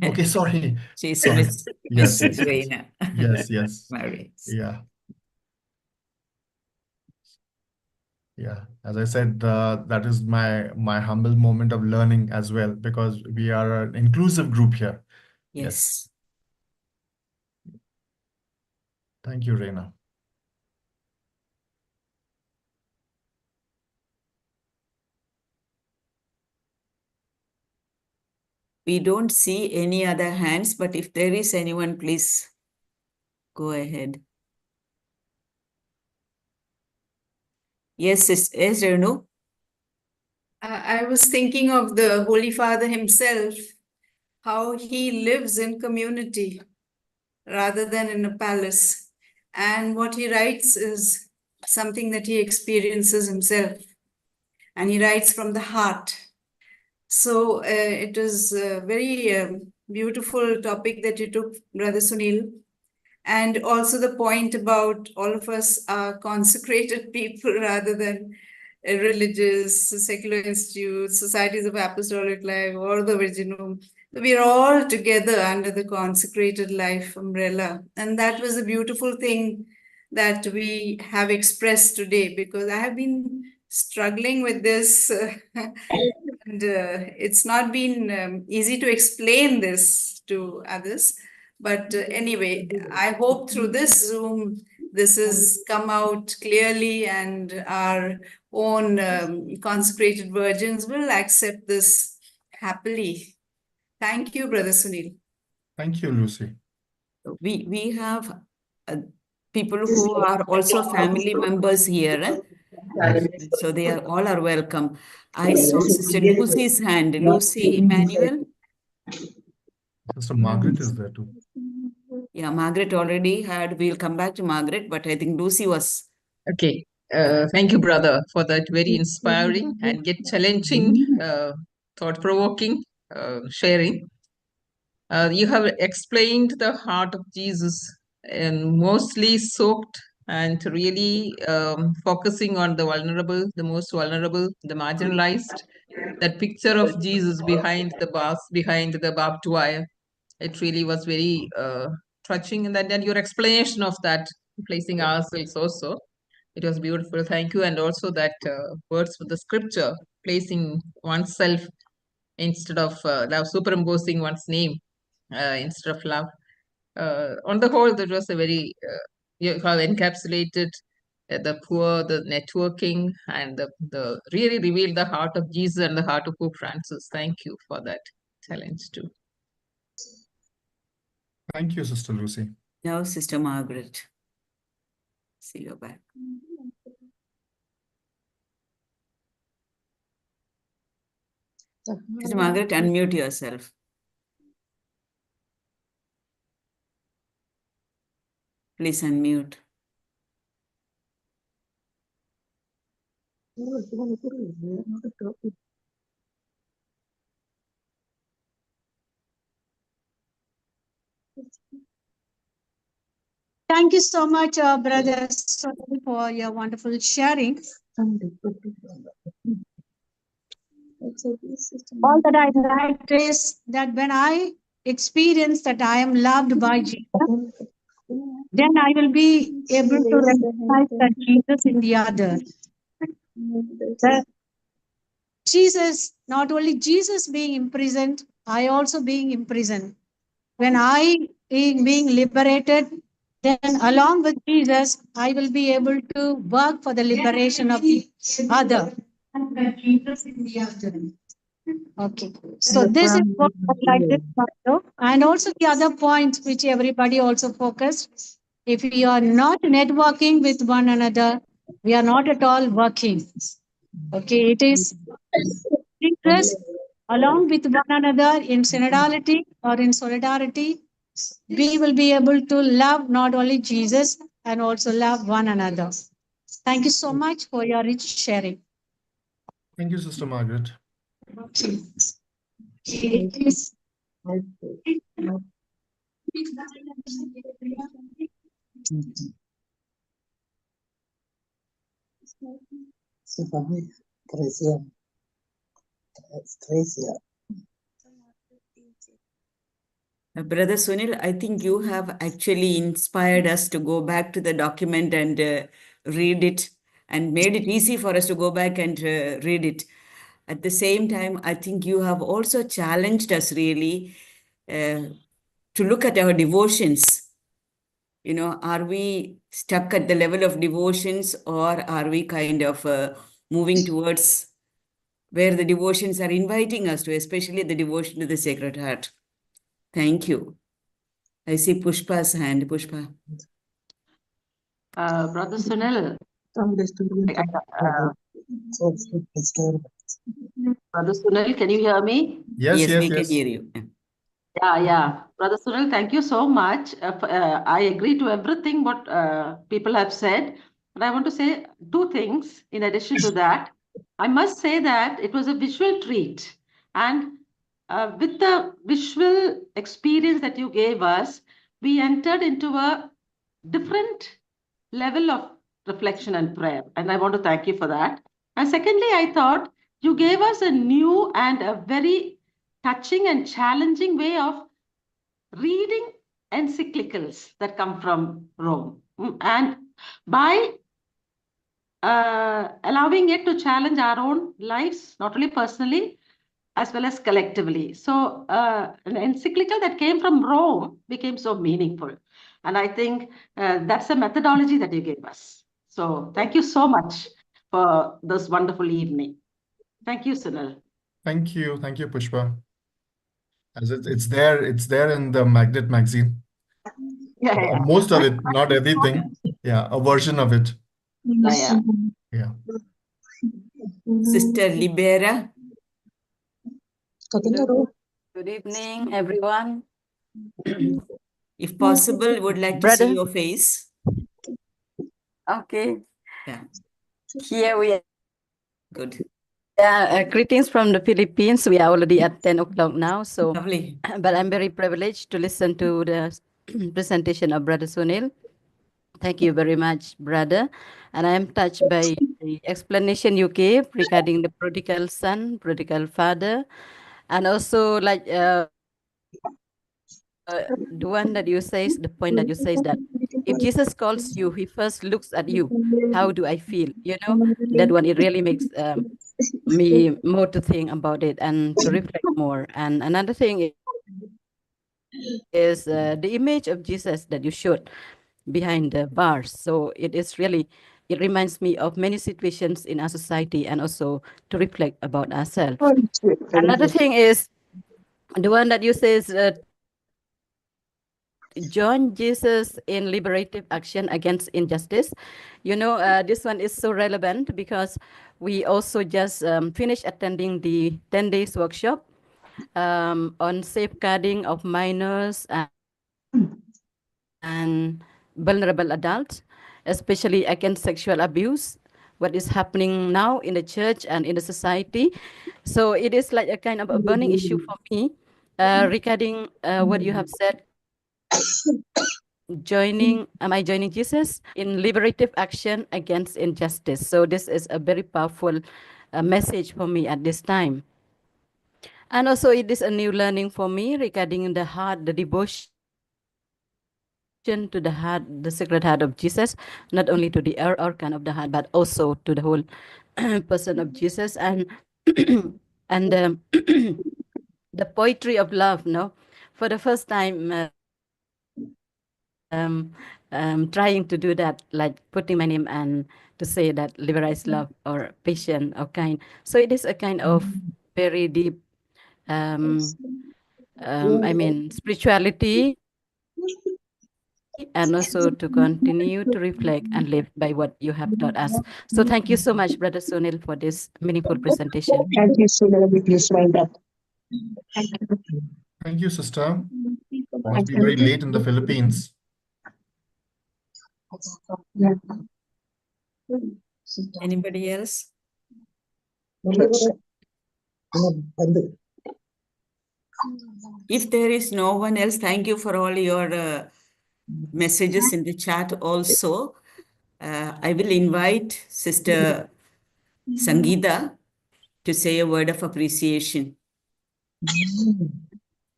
[SPEAKER 2] Okay, sorry.
[SPEAKER 1] She's
[SPEAKER 2] Sorry. Yes,
[SPEAKER 1] Mrs.
[SPEAKER 2] yes.
[SPEAKER 1] Reina.
[SPEAKER 2] Yes, yes.
[SPEAKER 1] Married.
[SPEAKER 2] Yeah. Yeah, as I said, that is my humble moment of learning as well, because we are an inclusive group here.
[SPEAKER 1] Yes.
[SPEAKER 2] Thank you, Reina.
[SPEAKER 1] We don't see any other hands, but if there is anyone, please go ahead. Yes, yes, Renu.
[SPEAKER 10] I was thinking of the Holy Father himself, how he lives in community rather than in a palace. And what he writes is something that he experiences himself. And he writes from the heart. So it is a very beautiful topic that you took, Brother Sunil. And also the point about all of us are consecrated people rather than religious, secular institutes, societies of apostolic life, or the Virgin Home. We are all together under the consecrated life umbrella. And that was a beautiful thing that we have expressed today, because I have been struggling with this and it's not been easy to explain this to others. But anyway, I hope through this Zoom, this has come out clearly, and our own consecrated virgins will accept this happily. Thank you, Brother Sunil.
[SPEAKER 2] Thank you, Lucy.
[SPEAKER 1] We have people who are also family members here. So they are all are welcome. I saw Sister Lucy's hand. Lucy Emmanuel.
[SPEAKER 2] Sister Margaret is there too.
[SPEAKER 1] Yeah, Margaret already had. We'll come back to Margaret, but I think Lucy was.
[SPEAKER 11] Okay. Thank you, brother, for that very inspiring and yet challenging, thought-provoking sharing. You have explained the heart of Jesus and mostly soaked and really focusing on the vulnerable, the most vulnerable, the marginalized. That picture of Jesus behind the bars, behind the barbed wire, it really was very touching. And then your explanation of that, placing ourselves also, it was beautiful. Thank you. And also that words with the scripture, placing oneself instead of love, superimposing one's name instead of love. On the whole, that was a very, you have encapsulated the poor, the networking, and the really revealed the heart of Jesus and the heart of Pope Francis. Thank you for that challenge too.
[SPEAKER 2] Thank you, Sister Lucy.
[SPEAKER 1] Now, Sister Margaret. See you back. Sister Margaret, unmute yourself. Please unmute.
[SPEAKER 8] Thank you so much, Brother Sunil, for your wonderful sharing. All that I liked is that when I experience that I am loved by Jesus, then I will be able to recognize that Jesus in the other. That Jesus, not only Jesus being imprisoned, I also being imprisoned. When I am being liberated, then along with Jesus, I will be able to work for the liberation of the other. Okay, so this is what I like this part, and also the other points which everybody also focused. If we are not networking with one another, we are not at all working. Okay, it is Jesus along with one another in synodality or in solidarity, we will be able to love not only Jesus and also love one another. Thank you so much for your rich sharing.
[SPEAKER 2] Thank you, Sister Margaret.
[SPEAKER 8] It is
[SPEAKER 1] Brother Sunil, I think you have actually inspired us to go back to the document and read it, and made it easy for us to go back and read it. At the same time, I think you have also challenged us really to look at our devotions. You know, are we stuck at the level of devotions, or are we kind of moving towards where the devotions are inviting us to, especially the devotion to the Sacred Heart? Thank you. I see Pushpa's hand. Pushpa.
[SPEAKER 12] Brother Sunil, Brother Sunil, can you hear me?
[SPEAKER 2] Yes,
[SPEAKER 1] we can
[SPEAKER 2] yes.
[SPEAKER 1] hear you.
[SPEAKER 12] Yeah. Brother Sunil, thank you so much. I agree to everything what people have said. But I want to say two things in addition to that. I must say that it was a visual treat. And with the visual experience that you gave us, we entered into a different level of reflection and prayer. And I want to thank you for that. And secondly, I thought you gave us a new and a very touching and challenging way of reading encyclicals that come from Rome. And by allowing it to challenge our own lives, not only personally, as well as collectively. So an encyclical that came from Rome became so meaningful. And I think that's a methodology that you gave us. So thank you so much for this wonderful evening. Thank you, Sunil.
[SPEAKER 2] Thank you, Pushpa. As it's there in the Magnet magazine.
[SPEAKER 12] Yeah.
[SPEAKER 2] Most of it, not everything. Yeah, a version of it. Yeah.
[SPEAKER 1] Sister Libera.
[SPEAKER 13] Good evening, everyone.
[SPEAKER 1] If possible, would like to
[SPEAKER 13] Brother.
[SPEAKER 1] see your face.
[SPEAKER 13] Okay.
[SPEAKER 1] Yeah.
[SPEAKER 13] Here we are.
[SPEAKER 1] Good.
[SPEAKER 13] Greetings from the Philippines. We are already at 10 o'clock now. So,
[SPEAKER 1] Lovely.
[SPEAKER 13] but I'm very privileged to listen to the presentation of Brother Sunil. Thank you very much, brother. And I am touched by the explanation you gave regarding the prodigal son, prodigal father, and also like the one that you say, the point that you say is that if Jesus calls you, he first looks at you. How do I feel? You know, that one, it really makes me more to think about it and to reflect more. And another thing is the image of Jesus that you showed behind the bars. So it is really it reminds me of many situations in our society and also to reflect about ourselves. Another thing is the one that you says join Jesus in liberative action against injustice. You know, this one is so relevant because we also just finished attending the 10 days workshop on safeguarding of minors and vulnerable adults, especially against sexual abuse, what is happening now in the church and in the society. So it is like a kind of a burning issue for me regarding what you have said. Am I joining Jesus in liberative action against injustice? So this is a very powerful message for me at this time. And also it is a new learning for me regarding the heart, the devotion to the heart, the Sacred Heart of Jesus, not only to the organ of the heart, but also to the whole person of Jesus, and and the poetry of love. No, for the first time, trying to do that, like putting my name and to say that liberalized love or patient or kind. So it is a kind of very deep, I mean, spirituality, and also to continue to reflect and live by what you have taught us. So thank you so much, Brother Sunil, for this meaningful presentation.
[SPEAKER 14] Thank you, Sunil. Please wind up.
[SPEAKER 2] Thank you, sister. Must be very late in the Philippines.
[SPEAKER 1] Anybody else? If there is no one else, thank you for all your messages in the chat also. I will invite Sister Sangeeta to say a word of appreciation.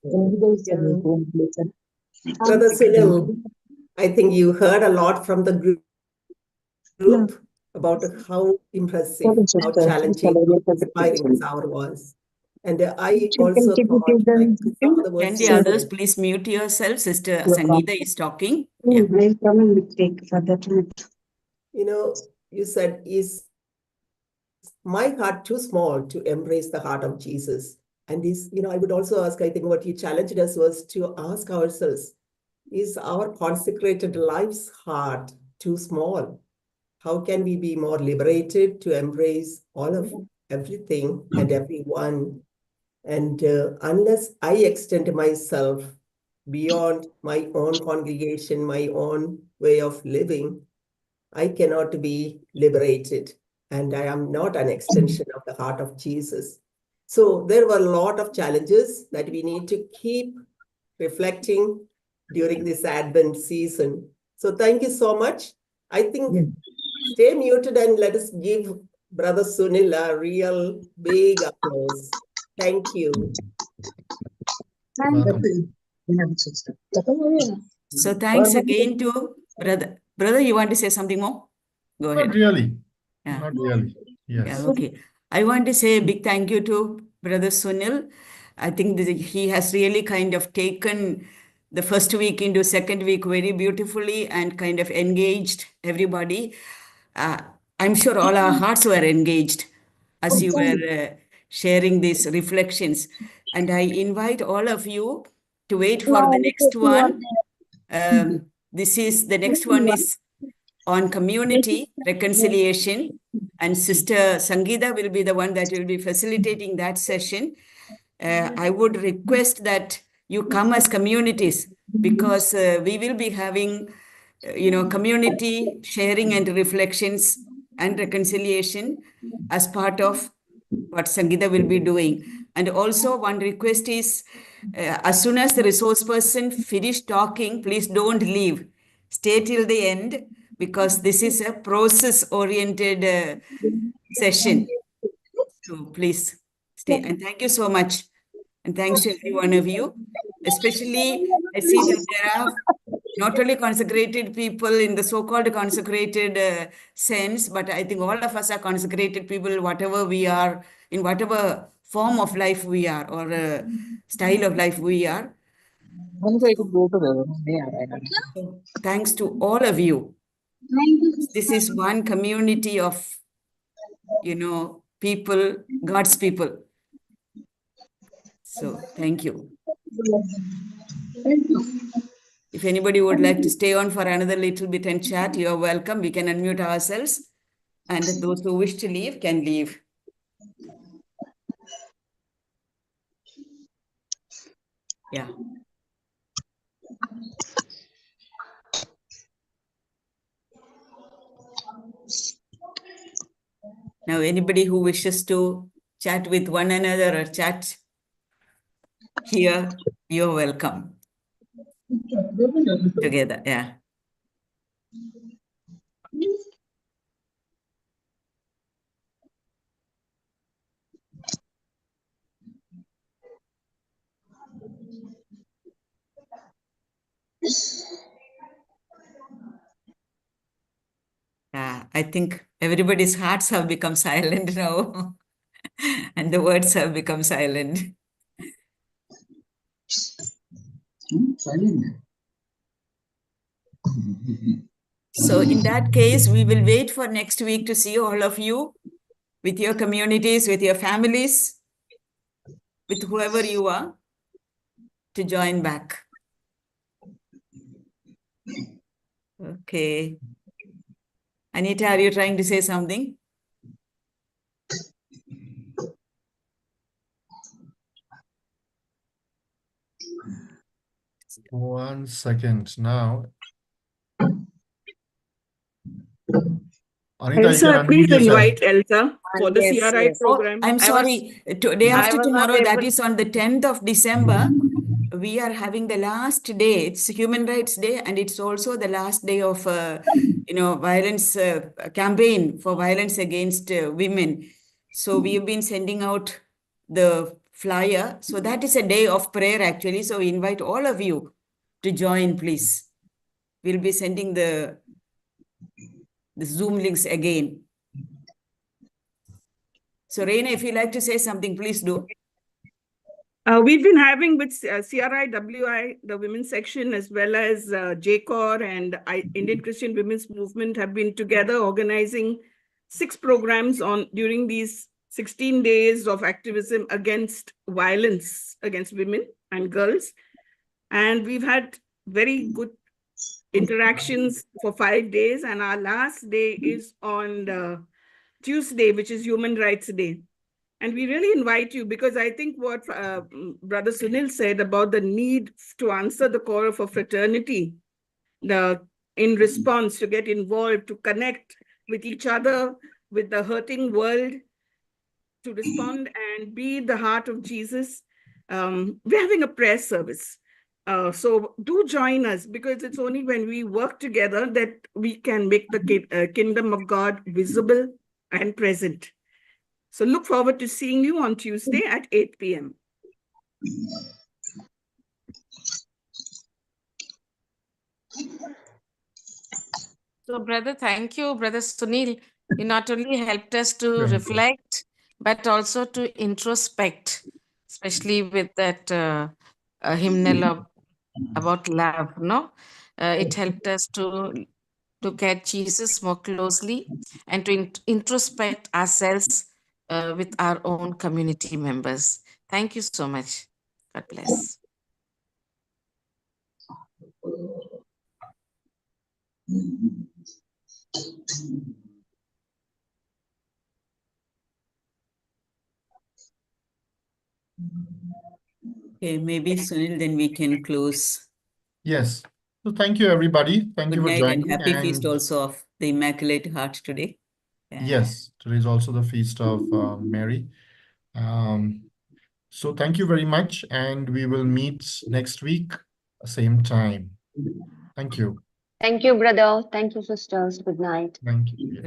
[SPEAKER 15] Brother Sunil, I think you heard a lot from the group about how impressive, how challenging, how inspiring this hour was. And I also thought, like, some of the words.
[SPEAKER 1] Can the others please mute yourself? Sister Sangeeta is talking. Yeah.
[SPEAKER 15] You know, you said, is my heart too small to embrace the heart of Jesus? And this, you know, I would also ask, I think what you challenged us was to ask ourselves, is our consecrated life's heart too small? How can we be more liberated to embrace all of everything and everyone? And unless I extend myself beyond my own congregation, my own way of living, I cannot be liberated. And I am not an extension of the heart of Jesus. So there were a lot of challenges that we need to keep reflecting during this Advent season. So thank you so much. I think stay muted and let us give Brother Sunil a real big applause. Thank you.
[SPEAKER 1] So thanks again to Brother. Brother, you want to say something more? Go ahead.
[SPEAKER 2] Not really.
[SPEAKER 1] Yeah.
[SPEAKER 2] Not really. Yes.
[SPEAKER 1] Yeah, okay. I want to say a big thank you to Brother Sunil. I think that he has really kind of taken the first week into second week very beautifully and kind of engaged everybody. I'm sure all our hearts were engaged as you were sharing these reflections. And I invite all of you to wait for the next one. The next one is on community reconciliation, and Sister Sangeeta will be the one that will be facilitating that session. I would request that you come as communities, because we will be having, community sharing and reflections and reconciliation as part of what Sangeeta will be doing. And also one request is, as soon as the resource person finish talking, please don't leave. Stay till the end, because this is a process-oriented session. So please stay. And thank you so much. And thanks to every one of you. Especially, I see that there are not only consecrated people in the so-called consecrated sense, but I think all of us are consecrated people, whatever we are, in whatever form of life we are, or style of life we are. So, thanks to all of you. This is one community of, people, God's people. So thank you. If anybody would like to stay on for another little bit and chat, you are welcome. We can unmute ourselves. And those who wish to leave can leave. Yeah. Now, anybody who wishes to chat with one another or chat here, you're welcome. Together, yeah. Yeah, I think everybody's hearts have become silent now. And the words have become silent. So in that case, we will wait for next week to see all of you with your communities, with your families, with whoever you are, to join back. Okay. Anita, are you trying to say something?
[SPEAKER 2] One second now. Anita,
[SPEAKER 9] Elsa,
[SPEAKER 2] you can
[SPEAKER 9] please
[SPEAKER 2] unmute yourself.
[SPEAKER 9] invite Elsa for the
[SPEAKER 6] Yes,
[SPEAKER 9] CRI
[SPEAKER 6] yes.
[SPEAKER 9] program.
[SPEAKER 1] I'm sorry. Day after
[SPEAKER 6] I was not
[SPEAKER 1] tomorrow, that
[SPEAKER 6] able-
[SPEAKER 1] is on the 10th of December. We are having the last day. It's Human Rights Day, and it's also the last day of, violence campaign for violence against women. So we have been sending out the flyer. So that is a day of prayer, actually. So we invite all of you to join, please. We'll be sending the Zoom links again. So Reina, if you'd like to say something, please do.
[SPEAKER 9] We've been having with CRIWI, the women's section, as well as JCOR and Indian Christian Women's Movement have been together organizing 6 programs during these 16 days of activism against violence against women and girls. And we've had very good interactions for 5 days. And our last day is on Tuesday, which is Human Rights Day. And we really invite you, because I think what Brother Sunil said about the need to answer the call for fraternity, in response, to get involved, to connect with each other, with the hurting world, to respond and be the heart of Jesus. We're having a prayer service. So do join us, because it's only when we work together that we can make the kingdom of God visible and present. So look forward to seeing you on Tuesday at 8 p.m.
[SPEAKER 16] So, brother, thank you, Brother Sunil. You not only helped us to reflect, but also to introspect, especially with that hymnal about love, no? It helped us to look at Jesus more closely and to introspect ourselves with our own community members. Thank you so much. God bless.
[SPEAKER 1] Okay, maybe Sunil, then we can close.
[SPEAKER 2] Yes. So thank you, everybody. Thank you
[SPEAKER 1] Good
[SPEAKER 2] for
[SPEAKER 1] night
[SPEAKER 2] joining.
[SPEAKER 1] and happy feast also of the Immaculate Heart today.
[SPEAKER 2] Yes, today is also the feast of Mary. So thank you very much, and we will meet next week, same time. Thank you.
[SPEAKER 6] Thank you, brother. Thank you, sisters. Good night.
[SPEAKER 2] Thank you. Yes.